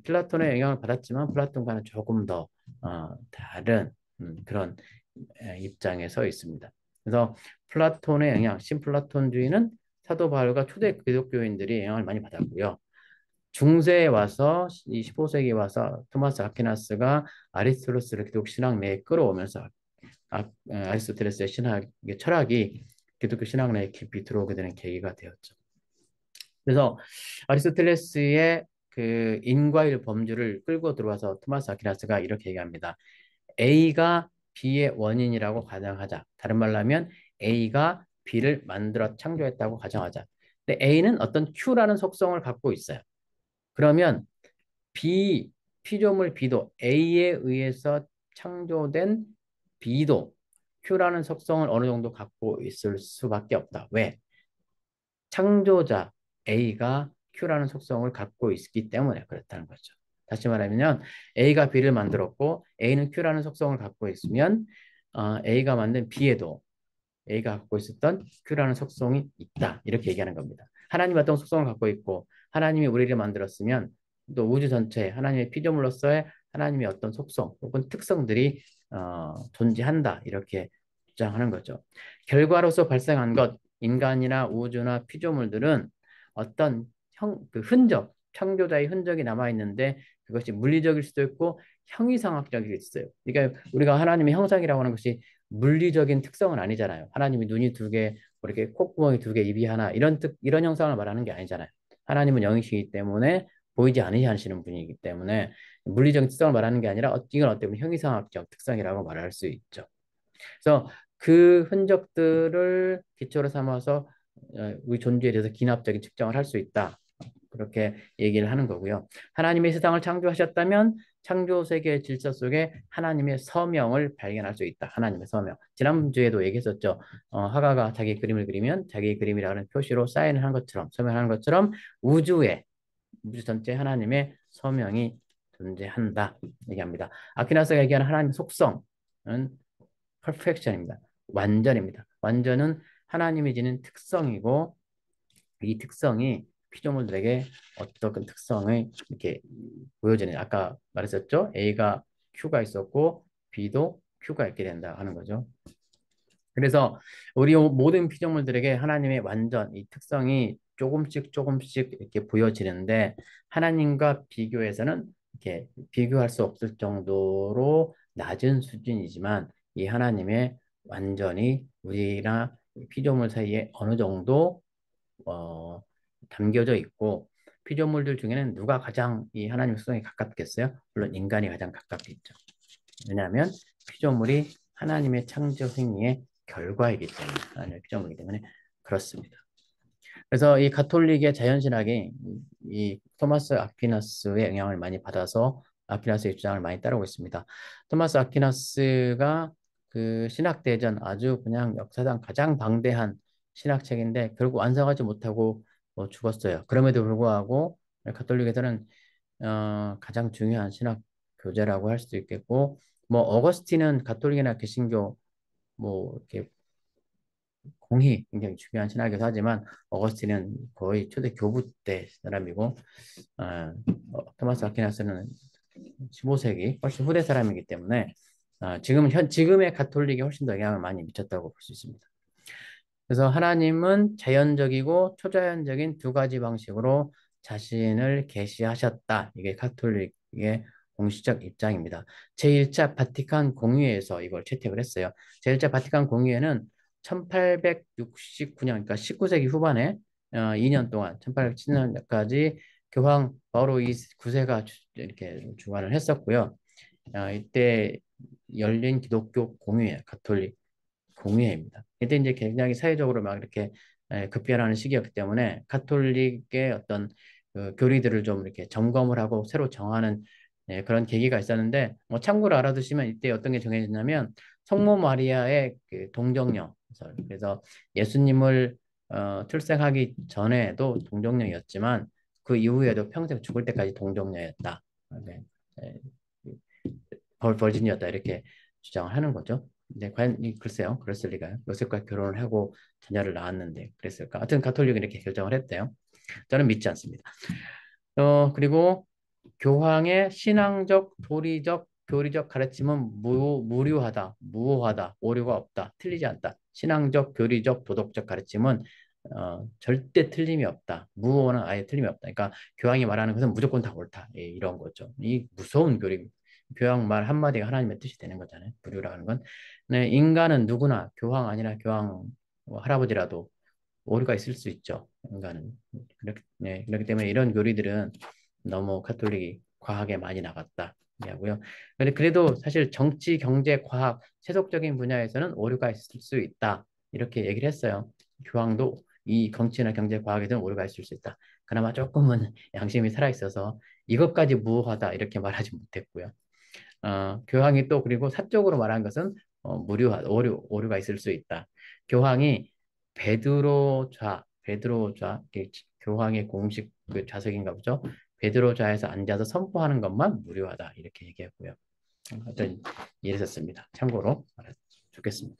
플라톤의 영향을 받았지만 플라톤과는 조금 더 다른 그런 입장에 서 있습니다. 그래서 플라톤의 영향, 신플라톤주의는 사도 바울과 초대 기독교인들이 영향을 많이 받았고요. 중세에 와서 이 15세기에 와서 토마스 아퀴나스가 아리스토텔레스를 기독 신학 내에 끌어오면서 아리스토텔레스의 철학이 기독교 신학 내에 깊이 들어오게 되는 계기가 되었죠. 그래서 아리스토텔레스의 그 인과일 범주를 끌고 들어와서 토마스 아퀴나스가 이렇게 얘기합니다. A가 B의 원인이라고 가정하자. 다른 말로 하면 A가 B를 만들어 창조했다고 가정하자. 근데 A는 어떤 Q라는 속성을 갖고 있어요. 그러면 B, 피조물 B도 A에 의해서 창조된 B도 Q라는 속성을 어느 정도 갖고 있을 수밖에 없다. 왜? 창조자 A가 Q라는 속성을 갖고 있기 때문에 그렇다는 거죠. 다시 말하면 A가 B를 만들었고 A는 Q라는 속성을 갖고 있으면 A가 만든 B에도 A가 갖고 있었던 Q라는 속성이 있다. 이렇게 얘기하는 겁니다. 하나님이 어떤 속성을 갖고 있고 하나님이 우리를 만들었으면 또 우주 전체에 하나님의 피조물로서의 하나님의 어떤 속성 혹은 특성들이 존재한다. 이렇게 주장하는 거죠. 결과로서 발생한 것, 인간이나 우주나 피조물들은 어떤 그 흔적, 창조자의 흔적이 남아있는데 그것이 물리적일 수도 있고 형이상학적일 수도 있어요. 그러니까 우리가 하나님의 형상이라고 하는 것이 물리적인 특성은 아니잖아요. 하나님이 눈이 두 개, 뭐 이렇게 콧구멍이 두 개, 입이 하나 이런 형상을 말하는 게 아니잖아요. 하나님은 영이시기 때문에 보이지 않으시는 분이기 때문에 물리적인 특성을 말하는 게 아니라 이건 어떻게 보면 형이상학적 특성이라고 말할 수 있죠. 그래서 그 흔적들을 기초로 삼아서 우리 존재에 대해서 기납적인 측정을 할 수 있다. 그렇게 얘기를 하는 거고요. 하나님이 세상을 창조하셨다면 창조 세계의 질서 속에 하나님의 서명을 발견할 수 있다. 하나님의 서명. 지난주에도 얘기했었죠. 하가가 자기 그림을 그리면 자기 그림이라는 표시로 사인을 한 것처럼 서명하는 것처럼 우주 전체에 하나님의 서명이 존재한다. 얘기합니다. 아퀴나스가 얘기하는 하나님의 속성은 perfection입니다. 완전입니다. 완전은 하나님이 지닌 특성이고 이 특성이 피조물들에게 어떤 특성을 이렇게 보여주는, 아까 말했었죠? A가 Q가 있었고 B도 Q가 있게 된다 하는 거죠. 그래서 우리 모든 피조물들에게 하나님의 완전 이 특성이 조금씩 조금씩 이렇게 보여지는데, 하나님과 비교해서는 이렇게 비교할 수 없을 정도로 낮은 수준이지만, 이 하나님의 완전히 우리나 피조물 사이에 어느 정도 어, 담겨져 있고, 피조물들 중에는 누가 가장 이 하나님 특성에 가깝겠어요? 물론 인간이 가장 가깝겠죠. 왜냐하면 피조물이 하나님의 창조 행위의 결과이기 때문에, 하나님의 피조물이기 때문에 그렇습니다. 그래서 이 가톨릭의 자연신학이 이 토마스 아퀴나스의 영향을 많이 받아서 아퀴나스의 주장을 많이 따르고 있습니다. 토마스 아퀴나스가 그 신학대전, 아주 그냥 역사상 가장 방대한 신학책인데 결국 완성하지 못하고 죽었어요. 그럼에도 불구하고 가톨릭에서는 가장 중요한 신학 교재라고 할 수도 있겠고, 뭐 어거스틴은 가톨릭이나 개신교 뭐 이렇게 공이 굉장히 중요한 신학이기도 하지만, 어거스틴은 거의 초대 교부 때 사람이고, 토마스 아퀴나스는 15세기 훨씬 후대 사람이기 때문에 지금의 가톨릭에 훨씬 더 영향을 많이 미쳤다고 볼 수 있습니다. 그래서 하나님은 자연적이고 초자연적인 두 가지 방식으로 자신을 계시하셨다. 이게 가톨릭의 공식적 입장입니다. 제1차 바티칸 공의회에서 이걸 채택을 했어요. 제1차 바티칸 공의회는 1869년, 그러니까 19세기 후반에 2년 동안 1870년까지 교황 바오로 9세가 이렇게 주관을 했었고요. 이때 열린 기독교 공의회, 가톨릭 공의회입니다. 이때 이제 굉장히 사회적으로 막 이렇게 급변하는 시기였기 때문에 가톨릭의 어떤 그 교리들을 좀 이렇게 점검을 하고 새로 정하는 그런 계기가 있었는데, 뭐 참고로 알아두시면 이때 어떤 게 정해졌냐면 성모 마리아의 그 동정녀, 그래서 예수님을 출생하기 전에도 동정녀였지만 그 이후에도 평생 죽을 때까지 동정녀였다. 네. 네. 버진이었다 이렇게 주장을 하는 거죠. 근데 과연 글쎄요, 그랬을 리가요? 요셉과 결혼을 하고 자녀를 낳았는데 그랬을까? 하여튼 가톨릭은 이렇게 결정을 했대요. 저는 믿지 않습니다. 그리고 교황의 신앙적, 도리적, 교리적 가르침은 무료하다, 무오하다, 오류가 없다, 틀리지 않다. 신앙적, 교리적, 도덕적 가르침은 절대 틀림이 없다. 무오는 아예 틀림이 없다. 그러니까 교황이 말하는 것은 무조건 다 옳다. 이런 거죠. 이 무서운 교리. 교황 말 한마디가 하나님의 뜻이 되는 거잖아요. 무료라는 건. 네, 인간은 누구나 교황 아니라 교황 할아버지라도 오류가 있을 수 있죠. 인간은. 네, 그렇기 때문에 이런 교리들은 너무 가톨릭이 과하게 많이 나갔다. 하고요. 그래도 사실 정치, 경제, 과학, 세속적인 분야에서는 오류가 있을 수 있다. 이렇게 얘기를 했어요. 교황도 이 정치나 경제, 과학에서는 오류가 있을 수 있다. 그나마 조금은 양심이 살아있어서 이것까지 무효하다 이렇게 말하지 못했고요. 교황이 또 그리고 사적으로 말한 것은 오류가 있을 수 있다. 교황이 베드로 좌, 이게 교황의 공식 그 좌석인가 보죠. 베드로 좌에서 앉아서 선포하는 것만 무료하다 이렇게 얘기했고요. 하여튼 이랬었습니다. 참고로 좋겠습니다.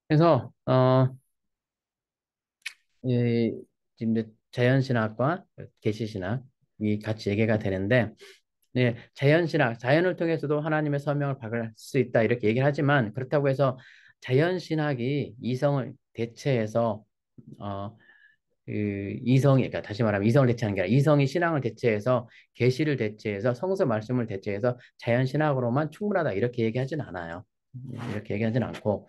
그래서 지금 이제 자연신학과 계시신학이 같이 얘기가 되는데, 네, 자연신학, 자연을 통해서도 하나님의 서명을 받을 수 있다 이렇게 얘기를 하지만, 그렇다고 해서 자연신학이 이성을 대체해서 어, 이성이, 그러니까 다시 말하면 이성을 대체하는 게 아니라 이성이 신앙을 대체해서 계시를 대체해서 성서 말씀을 대체해서 자연신학으로만 충분하다 이렇게 얘기하진 않아요. 이렇게 얘기하진 않고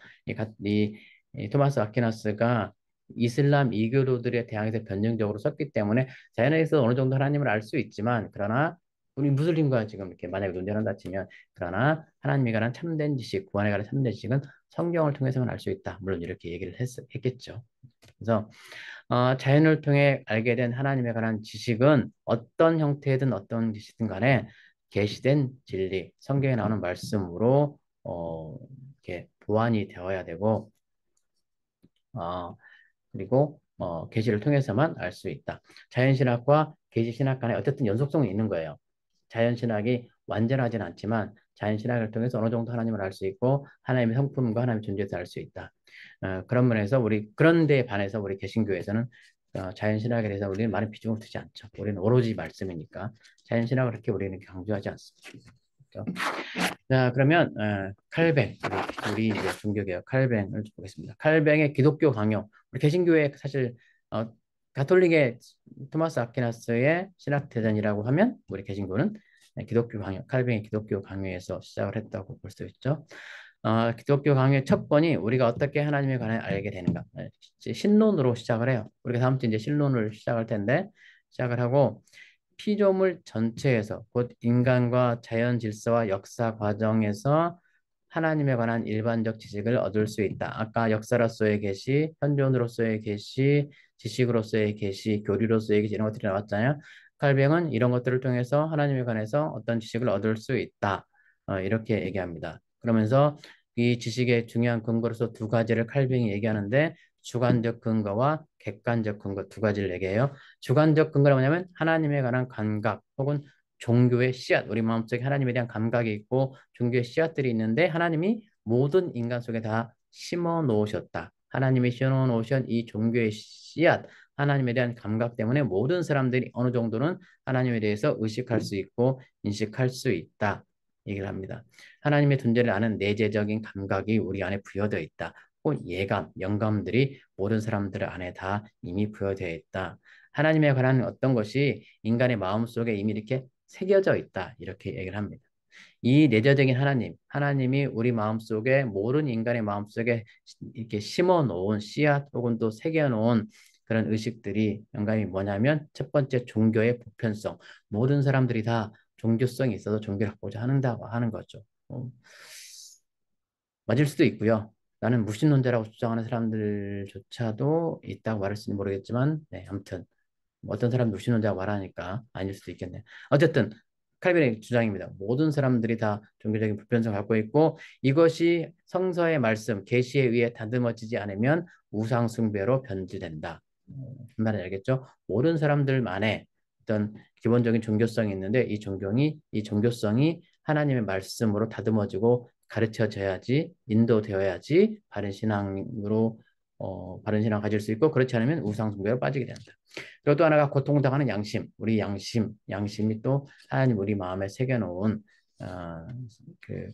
이 토마스 아퀴나스가 이슬람 이교도들에 대항해서 변증적으로 썼기 때문에 자연에서 어느 정도 하나님을 알 수 있지만, 그러나 우리 무슬림과 지금 이렇게 만약에 논쟁을 한다 치면, 그러나 하나님에 관한 참된 지식, 구원에 관한 참된 지식은 성경을 통해서만 알 수 있다. 물론 이렇게 얘기를 했겠죠. 그래서 자연을 통해 알게 된 하나님에 관한 지식은 어떤 형태든 어떤 지식든 간에 계시된 진리, 성경에 나오는 말씀으로 이렇게 보완이 되어야 되고, 어, 그리고 계시를 통해서만 알 수 있다. 자연신학과 계시신학 간에 어쨌든 연속성이 있는 거예요. 자연신학이 완전하진 않지만 자연신학을 통해서 어느 정도 하나님을 알 수 있고 하나님의 성품과 하나님의 존재에서 알 수 있다. 그런 면에서 그런 데에 반해서 우리 개신교에서는 자연신학에 대해서 우리는 많은 비중을 두지 않죠. 우리는 오로지 말씀이니까 자연신학을 그렇게 우리는 강조하지 않습니다. 그렇죠? 자, 그러면 칼뱅, 우리 이제 종교개혁 칼뱅을 보겠습니다. 칼뱅의 기독교 강요. 우리 개신교의 사실 가톨릭의 토마스 아퀴나스의 신학대전이라고 하면 우리 개신교는 기독교 강요, 칼뱅의 기독교 강요에서 시작을 했다고 볼 수 있죠. 기독교 강요의 첫 번이 우리가 어떻게 하나님에 관해 알게 되는가. 이제 신론으로 시작을 해요. 우리가 다음 주 이제 신론을 시작할 텐데 시작을 하고 피조물 전체에서 곧 인간과 자연 질서와 역사 과정에서 하나님에 관한 일반적 지식을 얻을 수 있다. 아까 역사로서의 계시, 현존으로서의 계시, 지식으로서의 계시, 교리로서의 계시 이런 것들이 나왔잖아요. 칼뱅은 이런 것들을 통해서 하나님에 관해서 어떤 지식을 얻을 수 있다. 이렇게 얘기합니다. 그러면서 이 지식의 중요한 근거로서 두 가지를 칼뱅이 얘기하는데 주관적 근거와 객관적 근거 두 가지를 얘기해요. 주관적 근거는 뭐냐면 하나님에 관한 감각 혹은 종교의 씨앗, 우리 마음속에 하나님에 대한 감각이 있고 종교의 씨앗들이 있는데 하나님이 모든 인간 속에 다 심어 놓으셨다. 하나님이 심어 놓으신 이 종교의 씨앗, 하나님에 대한 감각 때문에 모든 사람들이 어느 정도는 하나님에 대해서 의식할 수 있고 인식할 수 있다. 얘기를 합니다. 하나님의 존재를 아는 내재적인 감각이 우리 안에 부여되어 있다. 혹은 예감, 영감들이 모든 사람들 안에 다 이미 부여되어 있다. 하나님에 관한 어떤 것이 인간의 마음속에 이미 이렇게 새겨져 있다. 이렇게 얘기를 합니다. 이 내재적인 하나님, 하나님이 우리 마음속에 모든 인간의 마음속에 이렇게 심어 놓은 씨앗 혹은 또 새겨 놓은 그런 의식들이 영감이 뭐냐면 첫 번째 종교의 보편성. 모든 사람들이 다 종교성이 있어서 종교를 갖고자 한다고 하는 거죠. 맞을 수도 있고요. 나는 무신론자라고 주장하는 사람들조차도 있다고 말할지는 모르겠지만, 네, 아무튼 어떤 사람 무신론자가 말하니까 아닐 수도 있겠네. 어쨌든 칼빈의 주장입니다. 모든 사람들이 다 종교적인 불편성을 갖고 있고 이것이 성서의 말씀, 계시에 의해 다듬어지지 않으면 우상 숭배로 변질된다. 무슨 말인지 알겠죠? 모든 사람들만의 어떤 기본적인 종교성이 있는데 이 종교성이 하나님의 말씀으로 다듬어지고 가르쳐져야지 인도되어야지 바른 신앙 가질 수 있고 그렇지 않으면 우상 숭배로 빠지게 된다. 그리고 또 하나가 고통당하는 양심, 우리 양심이 또 하나님 우리 마음에 새겨놓은 어, 그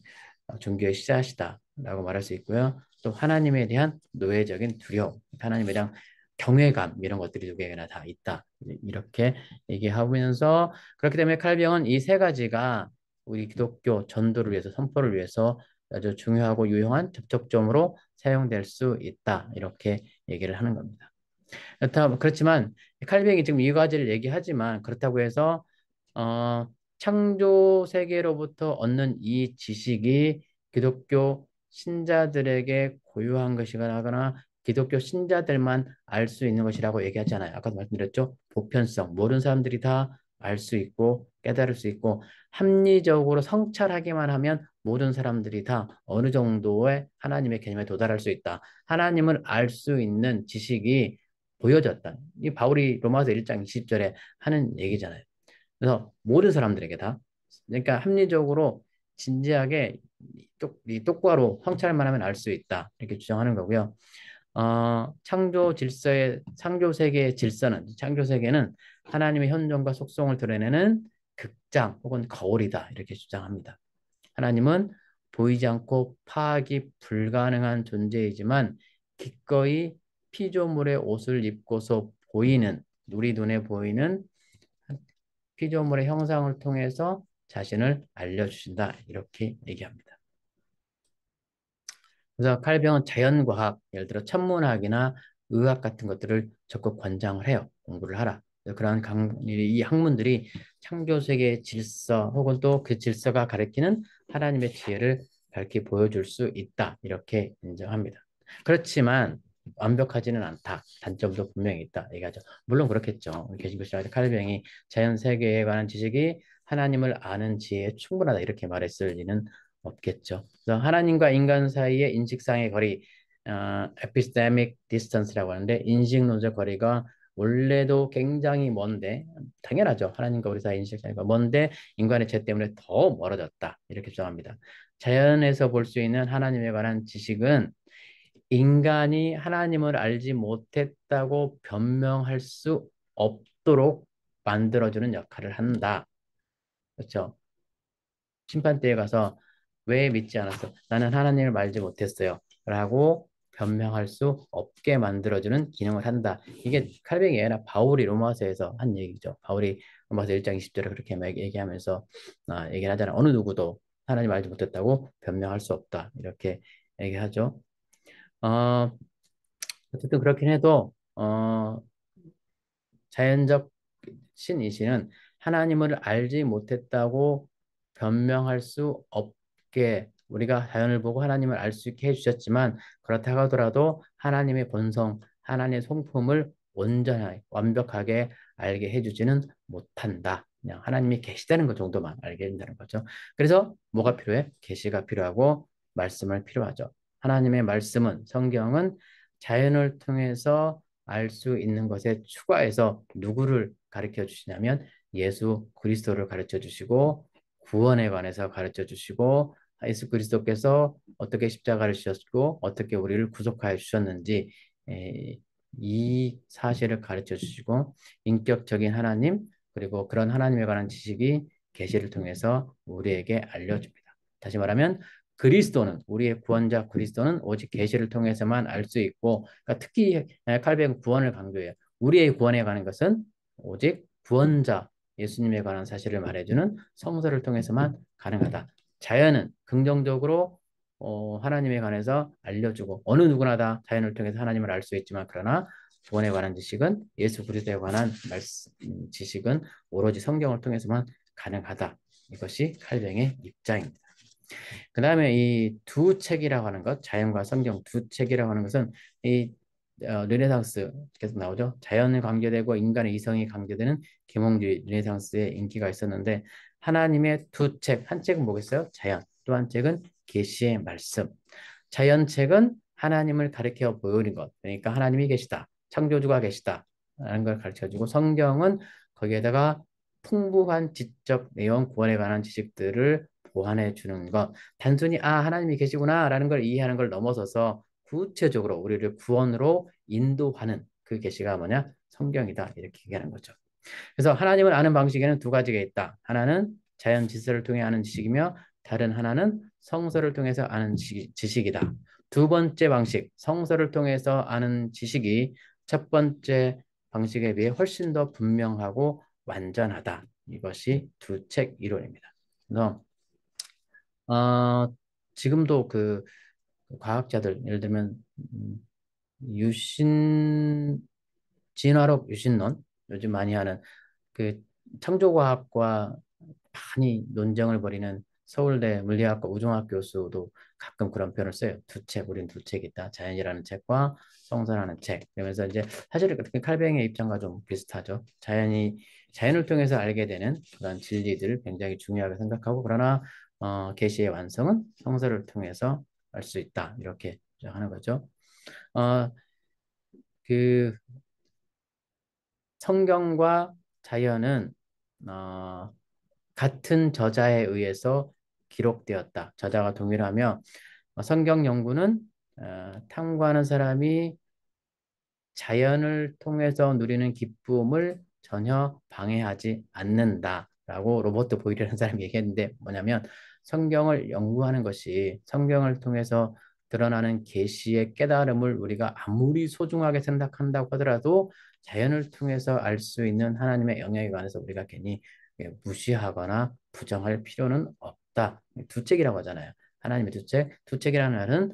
종교의 씨앗이다라고 말할 수 있고요. 또 하나님에 대한 노예적인 두려움, 하나님에 대한 경외감 이런 것들이 두 개나 다 있다. 이렇게 얘기하면서 그렇기 때문에 칼뱅은 이 세 가지가 우리 기독교 전도를 위해서 선포를 위해서 아주 중요하고 유용한 접촉점으로 사용될 수 있다. 이렇게 얘기를 하는 겁니다. 그렇지만 칼뱅이 지금 이 가지를 얘기하지만 그렇다고 해서 어, 창조 세계로부터 얻는 이 지식이 기독교 신자들에게 고유한 것이거나 기독교 신자들만 알 수 있는 것이라고 얘기하잖아요. 아까도 말씀드렸죠. 보편성. 모든 사람들이 다 알 수 있고 깨달을 수 있고 합리적으로 성찰하기만 하면 모든 사람들이 다 어느 정도의 하나님의 개념에 도달할 수 있다. 하나님을 알 수 있는 지식이 보여졌다. 이 바울이 로마서 1장 20절에 하는 얘기잖아요. 그래서 모든 사람들에게 다. 그러니까 합리적으로 진지하게 똑바로 성찰만 하면 알 수 있다. 이렇게 주장하는 거고요. 창조 세계의 질서는, 창조 세계는 하나님의 현존과 속성을 드러내는 극장 혹은 거울이다. 이렇게 주장합니다. 하나님은 보이지 않고 파악이 불가능한 존재이지만 기꺼이 피조물의 옷을 입고서 보이는, 우리 눈에 보이는 피조물의 형상을 통해서 자신을 알려주신다. 이렇게 얘기합니다. 그래서 칼뱅은 자연과학, 예를 들어 천문학이나 의학 같은 것들을 적극 권장을 해요. 공부를 하라. 이 학문들이 창조세계의 질서 혹은 또 그 질서가 가리키는 하나님의 지혜를 밝히 보여줄 수 있다. 이렇게 인정합니다. 그렇지만 완벽하지는 않다. 단점도 분명히 있다. 얘기하죠. 물론 그렇겠죠. 개신교 신학의 칼뱅이 자연 세계에 관한 지식이 하나님을 아는 지혜에 충분하다. 이렇게 말했을 리는 없겠죠. 그래서 하나님과 인간 사이의 인식상의 거리, epistemic distance라고 하는데 인식론적 거리가 원래도 굉장히 먼데 당연하죠. 하나님과 우리 사이 인식상의 거리가 먼데 인간의 죄 때문에 더 멀어졌다. 이렇게 주장합니다. 자연에서 볼 수 있는 하나님에 관한 지식은 인간이 하나님을 알지 못했다고 변명할 수 없도록 만들어주는 역할을 한다. 그렇죠? 심판대에 가서 왜 믿지 않았어? 나는 하나님을 알지 못했어요. 라고 변명할 수 없게 만들어주는 기능을 한다. 이게 칼뱅이 아니라 바울이 로마서에서 한 얘기죠. 바울이 로마서 1장 20절에 그렇게 막 얘기하면서 얘기를 하잖아. 어느 누구도 하나님 알지 못했다고 변명할 수 없다. 이렇게 얘기하죠. 어, 어쨌든 그렇긴 해도 자연적 신이시는 하나님을 알지 못했다고 변명할 수 없게 우리가 자연을 보고 하나님을 알 수 있게 해주셨지만 그렇다고 하더라도 하나님의 본성, 하나님의 성품을 온전하게 완벽하게 알게 해주지는 못한다. 그냥 하나님이 계시다는 것 정도만 알게 된다는 거죠. 그래서 뭐가 필요해? 계시가 필요하고 말씀을 필요하죠. 하나님의 말씀은 성경은 자연을 통해서 알 수 있는 것에 추가해서 누구를 가르쳐 주시냐면 예수 그리스도를 가르쳐 주시고 구원에 관해서 가르쳐 주시고 예수 그리스도께서 어떻게 십자가를 지셨고 어떻게 우리를 구속하여 주셨는지 이 사실을 가르쳐 주시고 인격적인 하나님 그리고 그런 하나님에 관한 지식이 계시를 통해서 우리에게 알려줍니다. 다시 말하면 그리스도는 우리의 구원자 그리스도는 오직 계시를 통해서만 알 수 있고 그러니까 특히 칼뱅은 구원을 강조해요. 우리의 구원에 관한 것은 오직 구원자 예수님에 관한 사실을 말해주는 성서를 통해서만 가능하다. 자연은 긍정적으로 하나님에 관해서 알려주고 어느 누구나 다 자연을 통해서 하나님을 알 수 있지만 그러나 구원에 관한 지식은 예수 그리스도에 관한 지식은 오로지 성경을 통해서만 가능하다. 이것이 칼뱅의 입장입니다. 그 다음에 이 두 책이라고 하는 것, 자연과 성경 두 책이라고 하는 것은 이 르네상스 계속 나오죠. 자연이 강조되고 인간의 이성이 강조되는 계몽주의 르네상스의 인기가 있었는데 하나님의 두 책, 한 책은 뭐겠어요? 자연, 또 한 책은 계시의 말씀. 자연책은 하나님을 가르쳐 보이는 것, 그러니까 하나님이 계시다, 창조주가 계시다 라는 걸 가르쳐주고 성경은 거기에다가 풍부한 지적 내용, 구원에 관한 지식들을 보완해 주는 것. 단순히 하나님이 계시구나 라는 걸 이해하는 걸 넘어서서 구체적으로 우리를 구원으로 인도하는 그 계시가 뭐냐? 성경이다. 이렇게 얘기하는 거죠. 그래서 하나님을 아는 방식에는 두 가지가 있다. 하나는 자연 질서를 통해 아는 지식이며 다른 하나는 성서를 통해서 아는 지식이다. 두 번째 방식, 성서를 통해서 아는 지식이 첫 번째 방식에 비해 훨씬 더 분명하고 완전하다. 이것이 두 책 이론입니다. 그래서 지금도 그 과학자들 예를 들면 유신 진화론 유신론 요즘 많이 하는 그 창조과학과 많이 논쟁을 벌이는 서울대 물리학과 우종학 교수도 가끔 그런 표현을 써요. 두 책, 우린 두 책이 있다. 자연이라는 책과 성서라는 책. 그러면서 이제 사실 칼뱅의 입장과 좀 비슷하죠. 자연을 통해서 알게 되는 그런 진리들을 굉장히 중요하게 생각하고 그러나 계시의 완성은 성서를 통해서 알 수 있다. 이렇게 주장하는 거죠. 어, 그 성경과 자연은 어, 같은 저자에 의해서 기록되었다. 저자가 동일하며 성경 연구는 탐구하는 사람이 자연을 통해서 누리는 기쁨을 전혀 방해하지 않는다라고 로버트 보일이라는 사람이 얘기했는데 뭐냐면 성경을 연구하는 것이 성경을 통해서 드러나는 계시의 깨달음을 우리가 아무리 소중하게 생각한다고 하더라도 자연을 통해서 알 수 있는 하나님의 영역에 관해서 우리가 괜히 무시하거나 부정할 필요는 없다. 두 책이라고 하잖아요. 하나님의 두 책. 두 책이라는 말은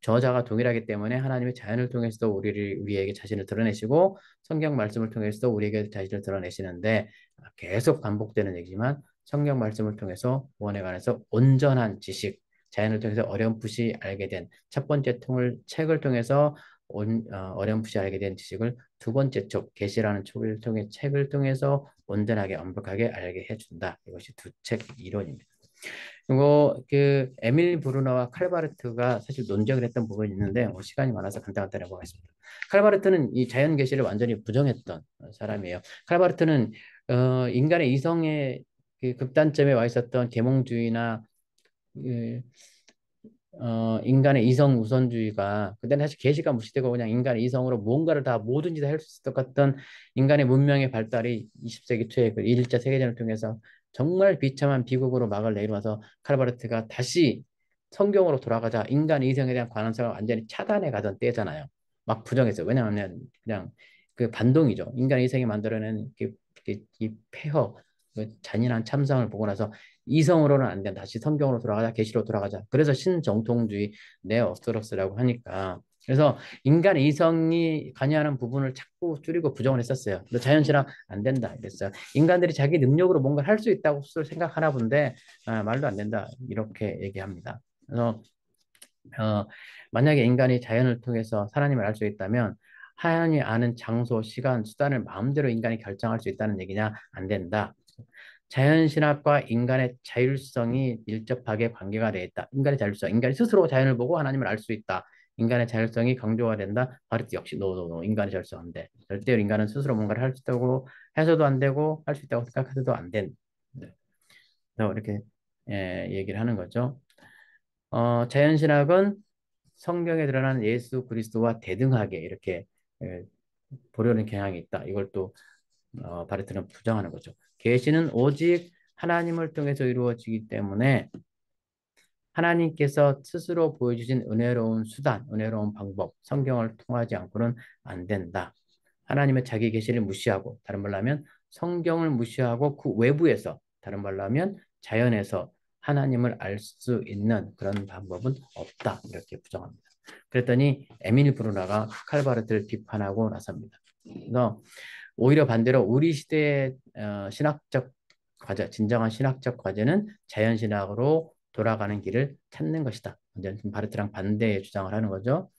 저자가 동일하기 때문에 하나님의 자연을 통해서도 우리에게 자신을 드러내시고 성경 말씀을 통해서도 우리에게 자신을 드러내시는데 계속 반복되는 얘기지만 성경 말씀을 통해서 구원에 관해서 온전한 지식, 자연을 통해서 어렴풋이 알게 된 첫 번째 책을 통해서 어렴풋이 알게 된 지식을 두 번째 쪽, 계시라는 촉을 통해 책을 통해서 온전하게 완벽하게 알게 해준다. 이것이 두 책 이론입니다. 그리고 그 에밀 브루너와 칼바르트가 사실 논쟁을 했던 부분이 있는데 시간이 많아서 간단히 해보겠습니다. 칼바르트는 이 자연 계시를 완전히 부정했던 사람이에요. 칼바르트는 인간의 이성의 그 극단점에 와 있었던 계몽주의나 그 인간의 이성 우선주의가 그때는 사실 계시가 무시되고 그냥 인간의 이성으로 무언가를 다 뭐든지 다 할 수 있을 것 같던 인간의 문명의 발달이 20세기 초에 그 1차 세계대전을 통해서 정말 비참한 비극으로 막을 내리면서 칼바르트가 다시 성경으로 돌아가자 인간 이성에 대한 관념성을 완전히 차단해 가던 때잖아요. 막 부정했어요. 왜냐하면 그냥 그 반동이죠. 인간 이성이 만들어낸 이 폐허, 그 잔인한 참상을 보고 나서 이성으로는 안 된다. 다시 성경으로 돌아가자, 계시로 돌아가자. 그래서 신정통주의, 네오스트럭스라고 하니까. 그래서 인간의 이성이 관여하는 부분을 자꾸 줄이고 부정을 했었어요. 근데 자연신학 안 된다 이랬어요. 인간들이 자기 능력으로 뭔가를 할 수 있다고 스스로 생각하나 본데 말도 안 된다 이렇게 얘기합니다. 그래서 어, 만약에 인간이 자연을 통해서 하나님을 알 수 있다면 하나님이 아는 장소, 시간, 수단을 마음대로 인간이 결정할 수 있다는 얘기냐? 안 된다. 자연신학과 인간의 자율성이 밀접하게 관계가 되어 있다. 인간의 자율성, 인간이 스스로 자연을 보고 하나님을 알 수 있다. 인간의 자율성이 강조가 된다. 바르트 역시 노노노 인간의 자율성 안 돼. 절대로 인간은 스스로 뭔가를 할 수 있다고 해서도 안 되고 할 수 있다고 생각해서도 안 된. 네. 그래서 이렇게 얘기를 하는 거죠. 자연신학은 성경에 드러나는 예수 그리스도와 대등하게 이렇게 예, 보려는 경향이 있다. 이걸 또 바르트는 부정하는 거죠. 계시는 오직 하나님을 통해서 이루어지기 때문에 하나님께서 스스로 보여주신 은혜로운 수단, 은혜로운 방법, 성경을 통하지 않고는 안 된다. 하나님의 자기 계시를 무시하고, 다른 말로 하면 성경을 무시하고 그 외부에서, 다른 말로 하면 자연에서 하나님을 알 수 있는 그런 방법은 없다. 이렇게 부정합니다. 그랬더니 에밀 브루너가 칼바르트를 비판하고 나섭니다. 그래서 오히려 반대로 우리 시대의 신학적 과제, 진정한 신학적 과제는 자연신학으로 돌아가는 길을 찾는 것이다. 이제 바르트랑 반대의 주장을 하는 거죠.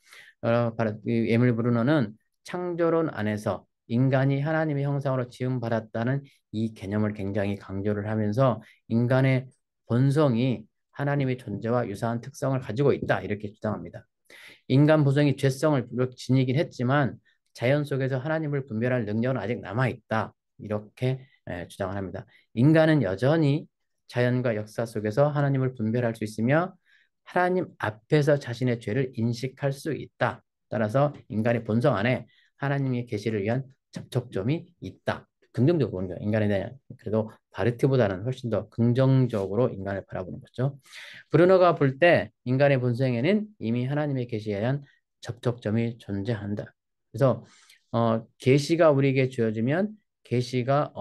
이 에밀 브루너는 창조론 안에서 인간이 하나님의 형상으로 지음받았다는 이 개념을 굉장히 강조를 하면서 인간의 본성이 하나님의 존재와 유사한 특성을 가지고 있다. 이렇게 주장합니다. 인간 본성이 죄성을 비록 지니긴 했지만 자연 속에서 하나님을 분별할 능력은 아직 남아있다. 이렇게 주장을 합니다. 인간은 여전히 자연과 역사 속에서 하나님을 분별할 수 있으며 하나님 앞에서 자신의 죄를 인식할 수 있다. 따라서 인간의 본성 안에 하나님의 계시를 위한 접촉점이 있다. 긍정적으로 보는 거예요. 인간에 대한 그래도 바르트보다는 훨씬 더 긍정적으로 인간을 바라보는 거죠. 브루너가 볼 때 인간의 본성에는 이미 하나님의 계시에 대한 접촉점이 존재한다. 그래서 계시가 우리에게 주어지면 계시가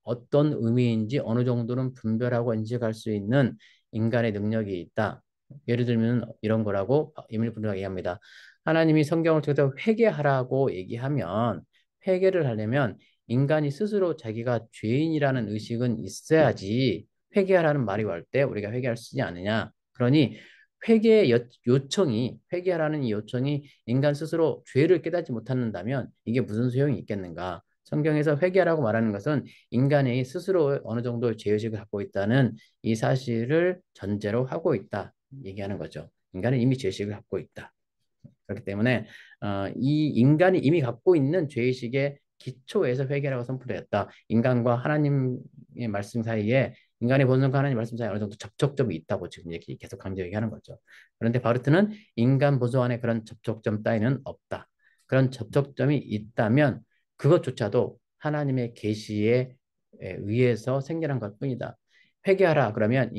어떤 의미인지 어느 정도는 분별하고 인식할 수 있는 인간의 능력이 있다. 예를 들면 이런 거라고 이밀 브루너가 얘기합니다. 하나님이 성경을 통해서 회개하라고 얘기하면 회개를 하려면 인간이 스스로 자기가 죄인이라는 의식은 있어야지 회개하라는 말이 올 때 우리가 회개할 수 있지 않느냐. 그러니 회개의 요청이 회개하라는 이 요청이 인간 스스로 죄를 깨닫지 못한다면 이게 무슨 소용이 있겠는가? 성경에서 회개하라고 말하는 것은 인간이 스스로 어느 정도 죄의식을 갖고 있다는 이 사실을 전제로 하고 있다 얘기하는 거죠. 인간은 이미 죄의식을 갖고 있다. 그렇기 때문에 이 인간이 이미 갖고 있는 죄의식의 기초에서 회개라고 선포되었다. 인간과 하나님의 말씀 사이에 인간의 본성과 하나님의 말씀 사이에 어느 정도 접촉점이 있다고 지금 얘기 계속 강조 얘기하는 거죠. 그런데 바르트는 인간 보조 안에 그런 접촉점 따위는 없다. 그런 접촉점이 있다면 그것조차도 하나님의 계시에 의해서 생겨난 것뿐이다. 회개하라 그러면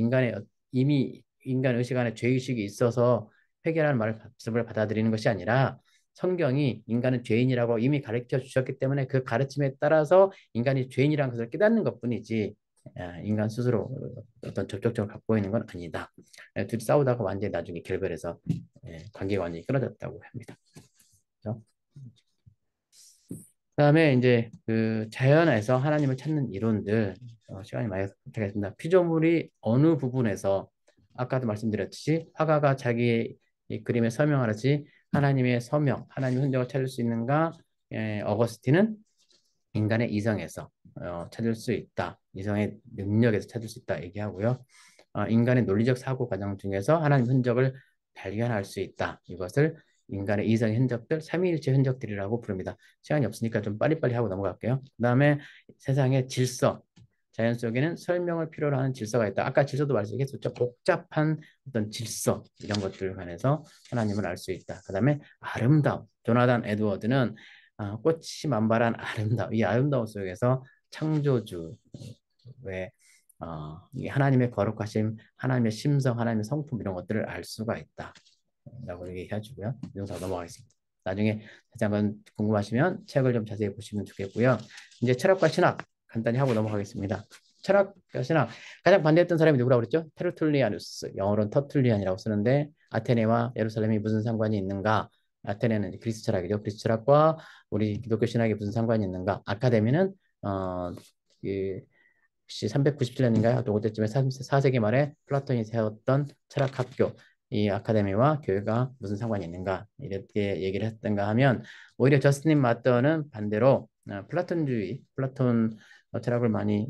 이미 인간 의식 안에 죄의식이 있어서 회개라는 말을 받아들이는 것이 아니라 성경이 인간은 죄인이라고 이미 가르쳐 주셨기 때문에 그 가르침에 따라서 인간이 죄인이라는 것을 깨닫는 것뿐이지 인간 스스로 어떤 접촉점을 갖고 있는 건 아니다. 둘이 싸우다가 완전히 나중에 결별해서 관계가 완전히 끊어졌다고 합니다. 그렇죠? 그다음에 이제 그 자연에서 하나님을 찾는 이론들 시간이 많이 부탁했습니다. 피조물이 어느 부분에서 아까도 말씀드렸듯이 화가가 자기 이 그림에 서명하듯이 하나님의 서명, 하나님의 흔적을 찾을 수 있는가? 어거스틴은 인간의 이성에서 찾을 수 있다. 이성의 능력에서 찾을 수 있다 얘기하고요. 인간의 논리적 사고 과정 중에서 하나님 흔적을 발견할 수 있다. 이것을 인간의 이성의 흔적들, 삼위일체 흔적들이라고 부릅니다. 시간이 없으니까 좀 빨리빨리 하고 넘어갈게요. 그다음에 세상의 질서, 자연 속에는 설명을 필요로 하는 질서가 있다. 아까 질서도 말씀했었죠. 복잡한 어떤 질서 이런 것들을 관해서 하나님을 알 수 있다. 그 다음에 아름다움. 조나단 에드워드는 꽃이 만발한 아름다움. 이 아름다움 속에서 창조주의 이 하나님의 거룩하심, 하나님의 심성, 하나님의 성품 이런 것들을 알 수가 있다. 라고 얘기해주고요. 영상 넘어가겠습니다. 나중에 다시 한번 궁금하시면 책을 좀 자세히 보시면 좋겠고요. 이제 철학과 신학 간단히 하고 넘어가겠습니다. 철학과 신학 가장 반대했던 사람이 누구라고 그랬죠? 테르툴리아누스, 영어로는 터툴리안이라고 쓰는데 아테네와 예루살렘이 무슨 상관이 있는가? 아테네는 그리스 철학이죠. 그리스 철학과 우리 기독교 신학이 무슨 상관이 있는가? 아카데미는 그 397년인가요? 또 그때쯤에 4세기 말에 플라톤이 세웠던 철학 학교 이 아카데미와 교회가 무슨 상관이 있는가 이렇게 얘기를 했던가 하면 오히려 저스틴 마더는 반대로 플라톤 철학을 많이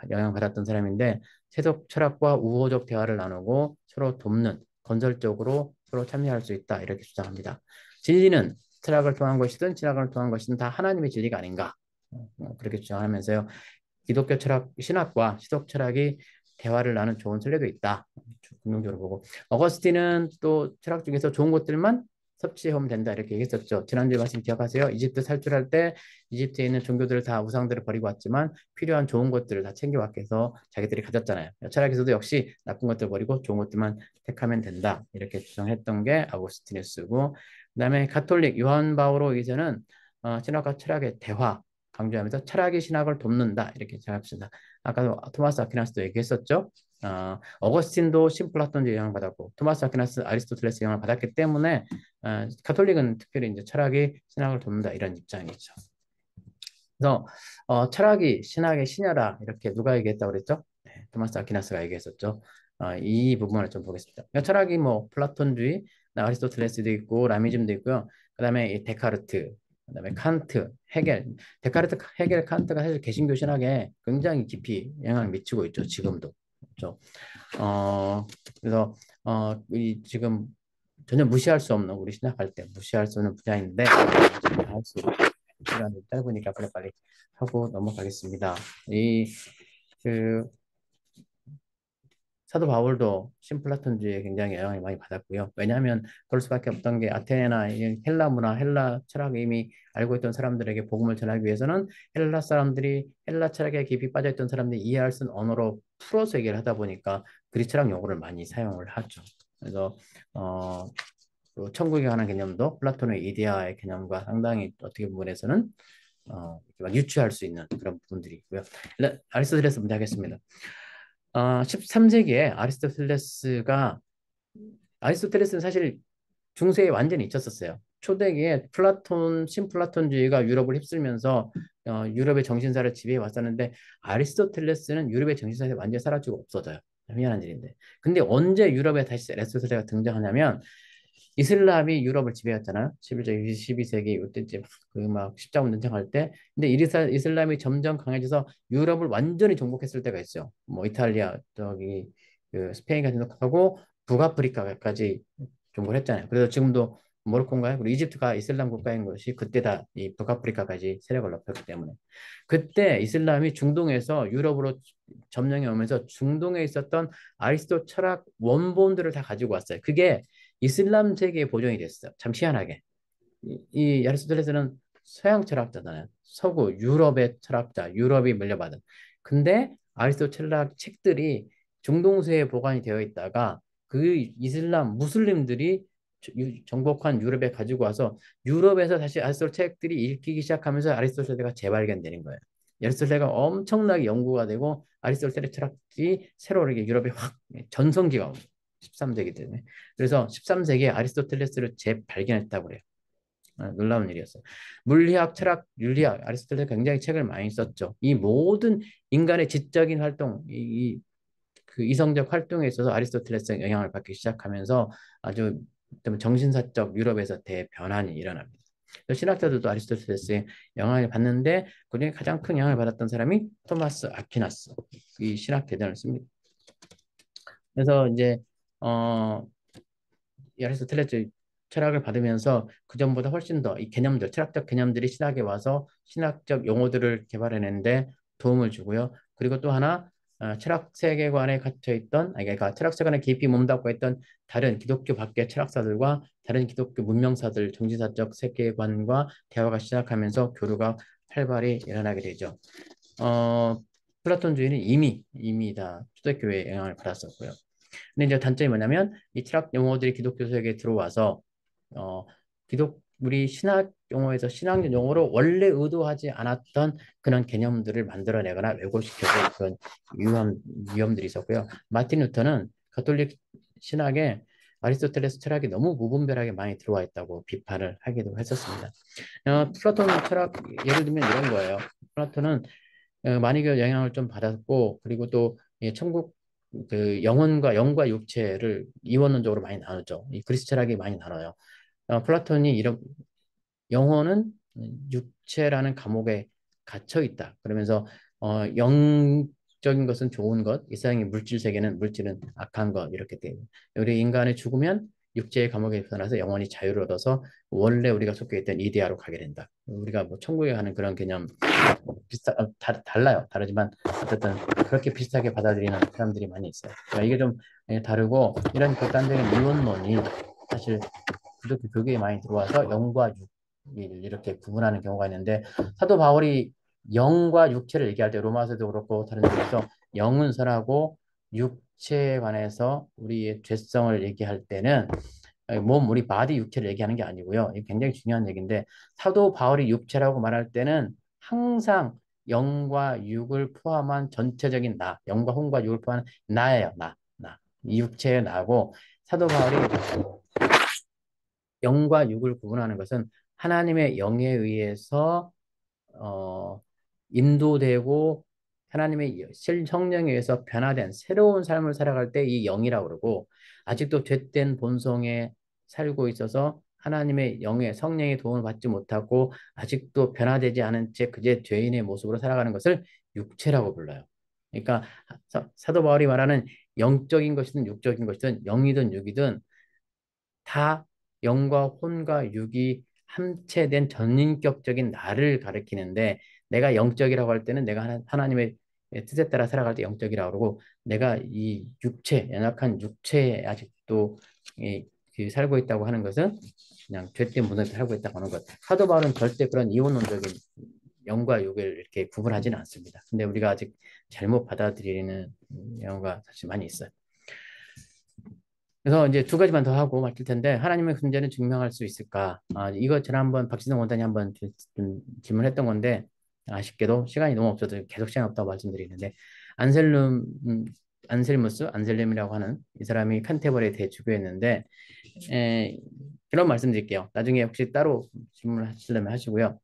영향받았던 사람인데 세속 철학과 우호적 대화를 나누고 서로 돕는 건설적으로 서로 참여할 수 있다 이렇게 주장합니다. 진리는 철학을 통한 것이든 신학을 통한 것이든 다 하나님의 진리가 아닌가 그렇게 주장하면서요. 기독교 철학, 신학과 시독 철학이 대화를 나눈 좋은 선례도 있다. 긍정적으로 보고 어거스틴은 또 철학 중에서 좋은 것들만 섭취하면 된다 이렇게 얘기했었죠. 지난주에 말씀 기억하세요? 이집트 살출할 때 이집트에 있는 종교들을 다 우상들을 버리고 왔지만 필요한 좋은 것들을 다 챙겨왔게 해서 자기들이 가졌잖아요. 철학에서도 역시 나쁜 것들 버리고 좋은 것들만 택하면 된다 이렇게 주장했던 게 아우구스틴이 쓰고 그다음에 가톨릭 요한 바오로 이제는 신학과 철학의 대화 강조하면서 철학이 신학을 돕는다 이렇게 생각합니다. 아까도 토마스 아퀴나스도 얘기했었죠. 어거스틴도 신플라톤주의 영향을 받았고 토마스 아퀴나스 아리스토텔레스 영향을 받았기 때문에 가톨릭은 특별히 이제 철학이 신학을 돕는다 이런 입장이죠. 그래서 철학이 신학의 신여라 이렇게 누가 얘기했다고 그랬죠? 네, 토마스 아퀴나스가 얘기했었죠. 이 부분을 좀 보겠습니다. 그러니까 철학이 뭐 플라톤주의, 아리스토텔레스도 있고 라미즘도 있고요. 그다음에 이 데카르트, 그다음에 칸트, 헤겔, 데카르트, 헤겔, 칸트가 사실 개신교 신학에 굉장히 깊이 영향을 미치고 있죠. 지금도. 그렇죠. 그래서 이 지금 전혀 무시할 수 없는 우리 신학할 때 무시할 수 없는 분야인데 할수 시간이 짧으니까 빨리빨리 하고 넘어가겠습니다. 그 사도 바울도 신플라톤주의에 굉장히 영향을 많이 받았고요. 왜냐하면 그럴 수밖에 없던 게 아테네나 이 헬라 문화, 헬라 철학을 이미 알고 있던 사람들에게 복음을 전하기 위해서는 헬라 사람들이 헬라 철학에 깊이 빠져있던 사람들이 이해할 수 있는 언어로 풀어서 얘기를 하다 보니까 그리스 철학 용어를 많이 사용을 하죠. 그래서 또 천국에 관한 개념도 플라톤의 이데아의 개념과 상당히 어떻게 부분에서는 유추할 수 있는 그런 부분들이 있고요. 아리스토텔레스 먼저 하겠습니다. 13세기에 아리스토텔레스는 사실 중세에 완전히 잊혔었어요. 초대기에 신플라톤주의가 유럽을 휩쓸면서 유럽의 정신사를 지배해 왔었는데 아리스토텔레스는 유럽의 정신사에 완전히 사라지고 없어져요. 미안한 일인데. 근데 언제 유럽에 다시 아리스토텔레스가 등장하냐면 이슬람이 유럽을 지배했잖아요. 11세기, 12세기 이때쯤 그막 십자군 전쟁할 때. 근데 이슬람이 점점 강해져서 유럽을 완전히 정복했을 때가 있어요. 뭐 이탈리아, 저기 그 스페인 같은 하고 북아프리카까지 정복을 했잖아요. 그래서 지금도 모로코인가요? 그리고 이집트가 이슬람 국가인 것이 그때 다 이 북아프리카까지 세력을 넓혔기 때문에 그때 이슬람이 중동에서 유럽으로 점령해 오면서 중동에 있었던 아리스토 철학 원본들을 다 가지고 왔어요. 그게 이슬람 세계에 보존이 됐어요. 참 희한하게. 이 아리스토텔레스는 서양 철학자잖아요. 서구 유럽의 철학자, 유럽이 물려받은. 근데 아리스토텔레스 책들이 중동세에 보관이 되어 있다가 그 이슬람 무슬림들이 정복한 유럽에 가지고 와서 유럽에서 다시 아리스토텔레스 책들이 읽히기 시작하면서 아리스토텔레스가 재발견되는 거예요. 아리스토텔레스가 엄청나게 연구가 되고 아리스토텔레스 철학이 새로 이렇게 유럽에 확 전성기가 옵니다. 13세기 때문에. 그래서 13세기에 아리스토텔레스를 재발견했다고 그래요. 놀라운 일이었어요. 물리학, 철학, 윤리학, 아리스토텔레스 굉장히 책을 많이 썼죠. 이 모든 인간의 지적인 활동, 그 이성적 활동에 있어서 아리스토텔레스의 영향을 받기 시작하면서 아주 정신사적 유럽에서 대변환이 일어납니다. 신학자들도 아리스토텔레스의 영향을 받는데 그중에 가장 큰 영향을 받았던 사람이 토마스 아퀴나스 이 신학 대전을 씁니다. 그래서 이제 아리스토텔레스 철학을 받으면서 그 전보다 훨씬 더 이 개념들, 철학적 개념들이 신학에 와서 신학적 용어들을 개발해내는데 도움을 주고요. 그리고 또 하나 철학 세계관에 갇혀 있던, 아니, 그러니까 철학 세계관에 깊이 몸담고 있던 다른 기독교 밖의 철학사들과 다른 기독교 문명사들 정치사적 세계관과 대화가 시작하면서 교류가 활발히 일어나게 되죠. 어, 플라톤주의는 이미 다 초대교회의 영향을 받았었고요. 근데 이제 단점이 뭐냐면 이 철학 용어들이 기독교 세계에 들어와서 어, 우리 신학 용어에서 신학 용어로 원래 의도하지 않았던 그런 개념들을 만들어내거나 왜곡시켜서 그런 위험, 위험들이 있었고요. 마틴 루터는 가톨릭 신학에 아리스토텔레스 철학이 너무 무분별하게 많이 들어와 있다고 비판을 하기도 했었습니다. 플라톤 철학 예를 들면 이런 거예요. 플라톤은 마니교 영향을 좀 받았고 그리고 또 천국 그 영과 육체를 이원론적으로 많이 나누죠. 이 그리스 철학이 많이 나눠요. 플라톤이 이런 영혼은 육체라는 감옥에 갇혀 있다. 그러면서 영적인 것은 좋은 것, 이 세상의 물질 세계는 물질은 악한 것 이렇게 돼요. 우리 인간이 죽으면 육체의 감옥에 벗어나서 영혼이 자유를 얻어서 원래 우리가 속해 있던 이데아로 가게 된다. 우리가 뭐 천국에 가는 그런 개념 달라요. 다르지만 어쨌든 그렇게 비슷하게 받아들이는 사람들이 많이 있어요. 그러니까 이게 좀 다르고 이런 극단적인 이원론이 사실 기독교 교계에 많이 들어와서 영과 육을 이렇게 구분하는 경우가 있는데 사도 바울이 영과 육체를 얘기할 때 로마서도 그렇고 다른 데서 영은 선하고 육체에 관해서 우리의 죄성을 얘기할 때는 우리 바디 육체를 얘기하는 게 아니고요. 이게 굉장히 중요한 얘기인데 사도 바울이 육체라고 말할 때는 항상 영과 육을 포함한 전체적인 나, 영과 혼과 육을 포함한 나예요. 나. 이 육체의 나고 사도 바울이 영과 육을 구분하는 것은 하나님의 영에 의해서 어, 인도되고 하나님의 성령에 의해서 변화된 새로운 삶을 살아갈 때 이 영이라고 그러고 아직도 죄된 본성에 살고 있어서 하나님의 영의 성령의 도움을 받지 못하고 아직도 변화되지 않은 채 그제 죄인의 모습으로 살아가는 것을 육체라고 불러요. 그러니까 사도 바울이 말하는 영적인 것이든 육적인 것이든 영이든 육이든 다 영과 혼과 육이 함체된 전인격적인 나를 가리키는데 내가 영적이라고 할 때는 내가 하나님의 뜻에 따라 살아갈 때 영적이라고 그러고 내가 이 육체, 연약한 육체에 아직도 살고 있다고 하는 것은 그냥 죄된 문화에 살고 있다고 하는 것. 사도 바울은 절대 그런 이원론적인 영과 육을 이렇게 구분하지는 않습니다. 근데 우리가 아직 잘못 받아들이는 경우가 사실 많이 있어요. 그래서 이제 두 가지만 더 하고 마칠 텐데 하나님의 존재는 증명할 수 있을까? 이거 지난번 박진영 원장이 한번 질문했던 건데 아쉽게도 시간이 너무 없어서 계속 시간 없다고 말씀드리는데 안셀름 안셀름이라고 하는 이 사람이 칸테버리에 대주교였는데 그런 말씀드릴게요. 나중에 혹시 따로 질문하시려면 하시고요.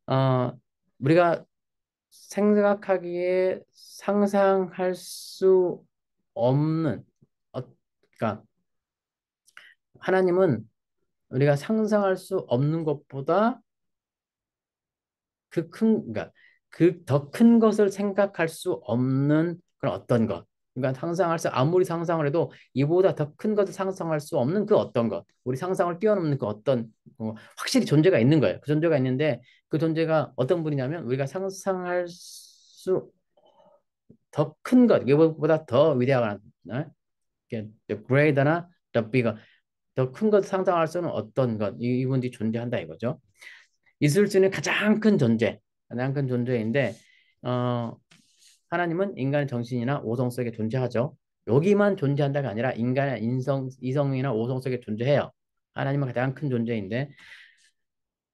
어, 우리가 생각하기에 상상할 수 없는 그러니까 하나님은 우리가 상상할 수 없는 것보다 그러니까 그 더 큰 것을 생각할 수 없는 그런 어떤 것. 그러니까 아무리 상상을 해도 이보다 더 큰 것을 상상할 수 없는 그 어떤 것. 우리 상상을 뛰어넘는 그 어떤, 확실히 존재가 있는 거예요. 그 존재가 있는데 그 존재가 어떤 분이냐면 우리가 상상할 수 더 큰 것, 이보다 더 위대한, the greater나 the bigger, 더 큰 것 상상할 수는 어떤 것, 이분들이 존재한다 이거죠. 있을 수 있는 가장 큰 존재인데, 어, 하나님은 인간의 정신이나 오성 속에 존재하죠. 여기만 존재한다가 아니라 인간의 이성이나 오성 속에 존재해요. 하나님은 가장 큰 존재인데,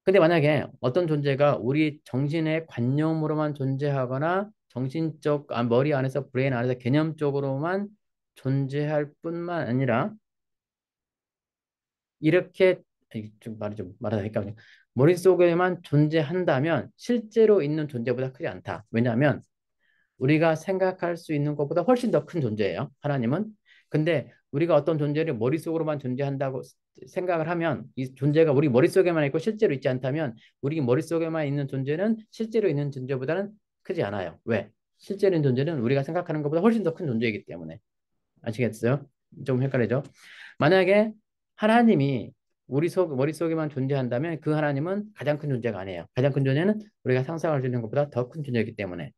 근데 만약에 어떤 존재가 우리 정신의 관념으로만 존재하거나 정신적, 머리 안에서, 브레인 안에서 개념적으로만 존재할 뿐만 아니라 이렇게 좀 말이 좀 말하다 헷갈려. 머릿속에만 존재한다면 실제로 있는 존재보다 크지 않다. 왜냐하면 우리가 생각할 수 있는 것보다 훨씬 더 큰 존재예요. 하나님은. 근데 우리가 어떤 존재를 머릿속으로만 존재한다고 생각을 하면 이 존재가 우리 머릿속에만 있고 실제로 있지 않다면 우리 머릿속에만 있는 존재는 실제로 있는 존재보다는 크지 않아요. 왜? 실제로 있는 존재는 우리가 생각하는 것보다 훨씬 더 큰 존재이기 때문에. 아시겠어요? 좀 헷갈리죠? 만약에 하나님이 머릿속에만 존재한다면 그 하나님은 가장 큰 존재가 아니에요. 가장 큰 존재는 우리가 상상할 수 있는 것보다 더 큰 존재이기 때문에.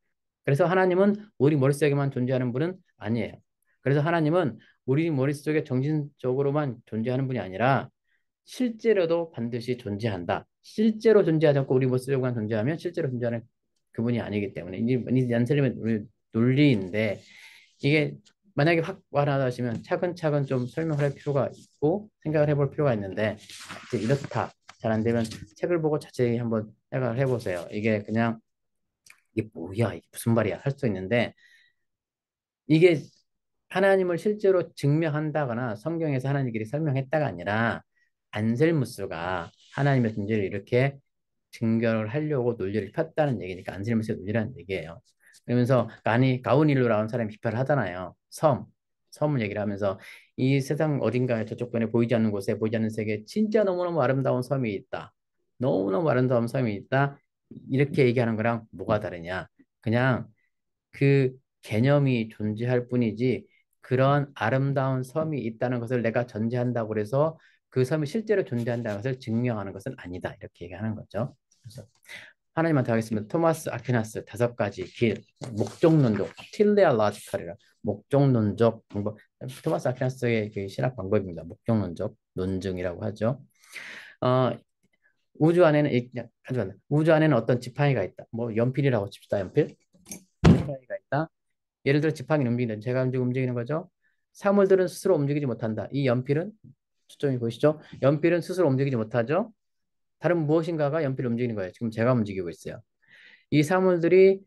그래서 하나님은 우리 머릿속에만 존재하는 분은 아니에요. 그래서 하나님은 우리 머릿속에 정신적으로만 존재하는 분이 아니라 실제로도 반드시 존재한다. 실제로 존재하지 않고 우리 머릿속에만 존재하면 실제로 존재하는 그분이 아니기 때문에 이 얀셀님의 논리인데 이게 만약에 확 와닿으시면 차근차근 좀 설명을 할 필요가 있고 생각을 해볼 필요가 있는데 이제 이렇다. 잘 안 되면 책을 보고 자세히 한번 생각을 해보세요. 이게 그냥 이게 뭐야, 이게 무슨 말이야 할 수 있는데 이게 하나님을 실제로 증명한다거나 성경에서 하나님끼리 설명했다가 아니라 안셀무스가 하나님의 존재를 이렇게 증거를 하려고 논리를 폈다는 얘기니까 안셀무스의 논리라는 얘기예요. 그러면서 가우닐로 나온 사람이 비판을 하잖아요. 섬을 얘기를 하면서 이 세상 어딘가에 저쪽 편에 보이지 않는 곳에 보이지 않는 세계에 진짜 너무너무 아름다운 섬이 있다. 너무너무 아름다운 섬이 있다. 이렇게 얘기하는 거랑 뭐가 다르냐? 그냥 그 개념이 존재할 뿐이지 그런 아름다운 섬이 있다는 것을 내가 전제한다고 해서 그 섬이 실제로 존재한다는 것을 증명하는 것은 아니다. 이렇게 얘기하는 거죠. 그래서 하나님한테 하겠습니다. 토마스 아퀴나스 5가지 길, 목적론적, 틸레알라지칼이라 목적론적 방법. 토마스 아퀴나스의 그 신학 방법입니다. 목적론적 논증이라고 하죠. 어, 우주 안에는 잠시만요. 우주 안에는 어떤 지팡이가 있다. 뭐 연필이라고 칩시다. 연필. 지팡이가 있다. 예를 들어 지팡이는 움직이는 제가 움직이는 거죠. 사물들은 스스로 움직이지 못한다. 이 연필은 초점이 보이시죠? 연필은 스스로 움직이지 못하죠. 다른 무엇인가가 연필을 움직이는 거예요. 지금 제가 움직이고 있어요. 이 사물들이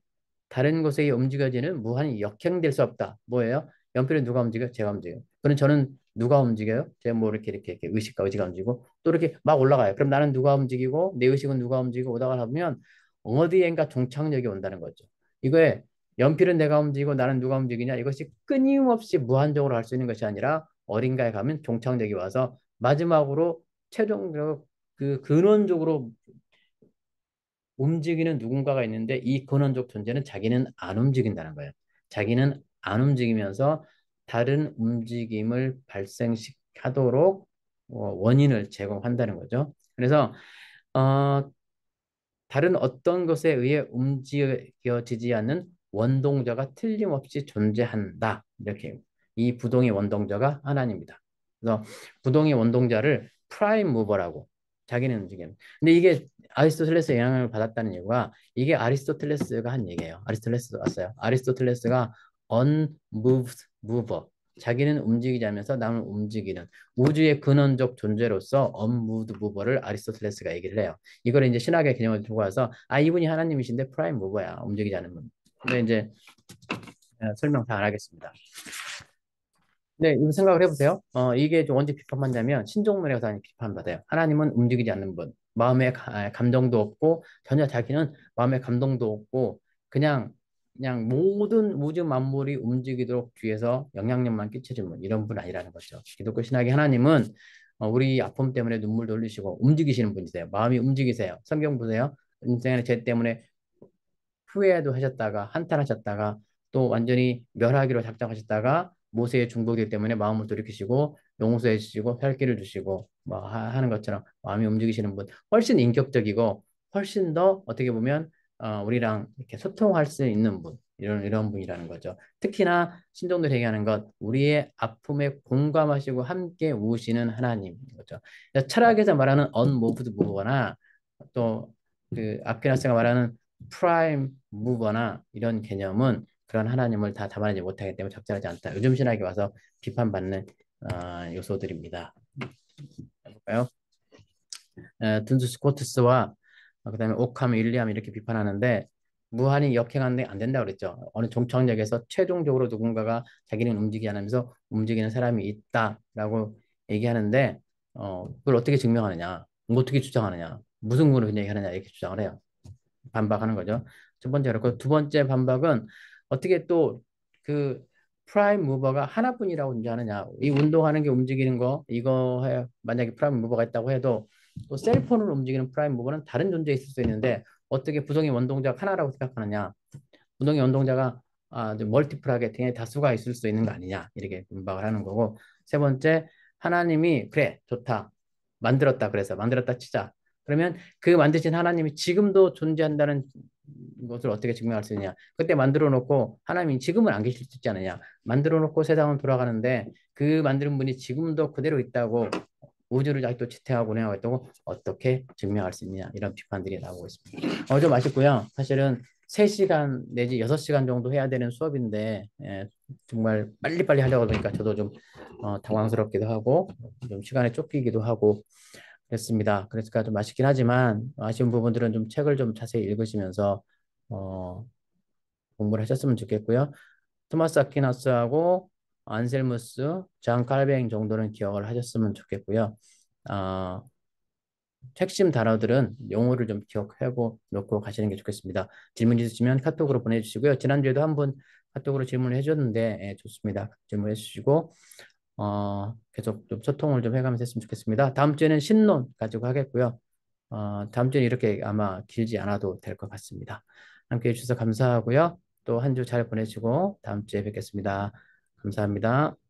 다른 곳에 움직여지는 무한히 역행될 수 없다. 뭐예요? 연필은 누가 움직여? 제가 움직여요. 그럼 저는 누가 움직여요? 제가 뭐 이렇게 의식과 의지가 움직이고 또 이렇게 막 올라가요. 그럼 나는 누가 움직이고 내 의식은 누가 움직이고 오다가 보면 어디엔가 종착역이 온다는 거죠. 이거에 연필은 내가 움직이고 나는 누가 움직이냐? 이것이 끊임없이 무한적으로 할 수 있는 것이 아니라 어딘가에 가면 종착역이 와서 마지막으로 최종적으로 그 근원적으로 움직이는 누군가가 있는데 이 근원적 존재는 자기는 안 움직인다는 거예요. 자기는 안 움직이면서 다른 움직임을 발생하도록 원인을 제공한다는 거죠. 그래서 어, 다른 어떤 것에 의해 움직여지지 않는 원동자가 틀림없이 존재한다. 이렇게 이 부동의 원동자가 하나님이다. 그래서 부동의 원동자를 프라임 무버라고 자기는 움직임. 근데 이게 아리스토텔레스의 영향을 받았다는 이유가 이게 아리스토텔레스가 한 얘기예요. 아리스토텔레스 왔어요. 아리스토텔레스가 unmoved mover. 자기는 움직이지 않으면서 남을 움직이는 우주의 근원적 존재로서 unmoved mover를 아리스토텔레스가 얘기를 해요. 이걸 이제 신학의 개념을 두고 와서 이분이 하나님이신데 프라임 무버야 움직이지 않는 분. 근데 이제 설명 다 안 하겠습니다. 네, 이거 생각을 해보세요. 이게 좀 언제 비판받냐면 신종론에 가서 비판받아요. 하나님은 움직이지 않는 분, 마음에 감정도 없고 전혀 자기는 마음에 감동도 없고 그냥 모든 우주 만물이 움직이도록 뒤에서 영향력만 끼쳐준 분 이런 분 아니라는 거죠. 기독교 신학의 하나님은 우리 아픔 때문에 눈물 돌리시고 움직이시는 분이세요. 마음이 움직이세요. 성경 보세요. 인생의 죄 때문에 후회도 하셨다가 한탄하셨다가 또 완전히 멸하기로 작정하셨다가 모세의 중보기 때문에 마음을 돌이키시고 용서해 주시고 살 길을 주시고 뭐 하는 것처럼 마음이 움직이시는 분 훨씬 인격적이고 훨씬 더 어떻게 보면 우리랑 이렇게 소통할 수 있는 분 이런 분이라는 거죠. 특히나 신종들 얘기하는 것 우리의 아픔에 공감하시고 함께 우시는 하나님인 거죠. 철학에서 말하는 unmoved mover나 또 그 아퀴나스가 말하는 프라임 무버나 이런 개념은 그런 하나님을 다 담아내지 못하기 때문에 적절하지 않다. 요즘 신학에 와서 비판받는 요소들입니다. 볼까요? 둔스 스코트스와 그다음에 오캄, 윌리엄 이렇게 비판하는데 무한히 역행하는데 안 된다고 그랬죠. 어느 종착역에서 최종적으로 누군가가 자기는 움직이지 않으면서 움직이는 사람이 있다라고 얘기하는데 그걸 어떻게 증명하느냐, 어떻게 주장하느냐, 무슨 근거로 얘기하느냐 이렇게 주장을 해요. 반박하는 거죠. 첫 번째 그렇고 두 번째 반박은 어떻게 또 그 프라임 무버가 하나뿐이라고 존재하느냐. 이 운동하는 게 움직이는 거 이거 만약에 프라임 무버가 있다고 해도 또 셀폰을 움직이는 프라임 무버는 다른 존재에 있을 수 있는데 어떻게 부동의 원동자가 하나라고 생각하느냐. 부동의 원동자가 멀티플하게 굉장히 다수가 있을 수 있는 거 아니냐. 이렇게 반박을 하는 거고 세 번째 하나님이 그래 좋다. 만들었다 그래서 만들었다 치자. 그러면 그 만드신 하나님이 지금도 존재한다는 것을 어떻게 증명할 수 있느냐. 그때 만들어 놓고 하나님이 지금은 안 계실 수 있지 않느냐. 만들어 놓고 세상은 돌아가는데 그 만드는 분이 지금도 그대로 있다고 우주를 아직도 지탱하고 운행하고 있다고 어떻게 증명할 수 있느냐. 이런 비판들이 나오고 있습니다. 좀 아쉽고요. 사실은 3시간 내지 6시간 정도 해야 되는 수업인데 정말 빨리빨리 하려고 하니까 저도 좀 당황스럽기도 하고 좀 시간에 쫓기기도 하고 그랬습니다. 그러니까 좀 아쉽긴 하지만 아쉬운 부분들은 좀 책을 좀 자세히 읽으시면서 어, 공부를 하셨으면 좋겠고요. 토마스 아퀴나스하고 안셀무스, 잔 칼뱅 정도는 기억을 하셨으면 좋겠고요. 어, 핵심 단어들은 용어를 좀 기억하고 놓고 가시는 게 좋겠습니다. 질문 있으시면 카톡으로 보내주시고요. 지난주에도 한 분 카톡으로 질문을 해줬는데 좋습니다. 질문해 주시고 계속 좀 소통을 좀 해가면서 했으면 좋겠습니다. 다음 주에는 신론 가지고 하겠고요. 다음 주는 이렇게 아마 길지 않아도 될 것 같습니다. 함께 해주셔서 감사하고요. 또 한 주 잘 보내시고 다음 주에 뵙겠습니다. 감사합니다.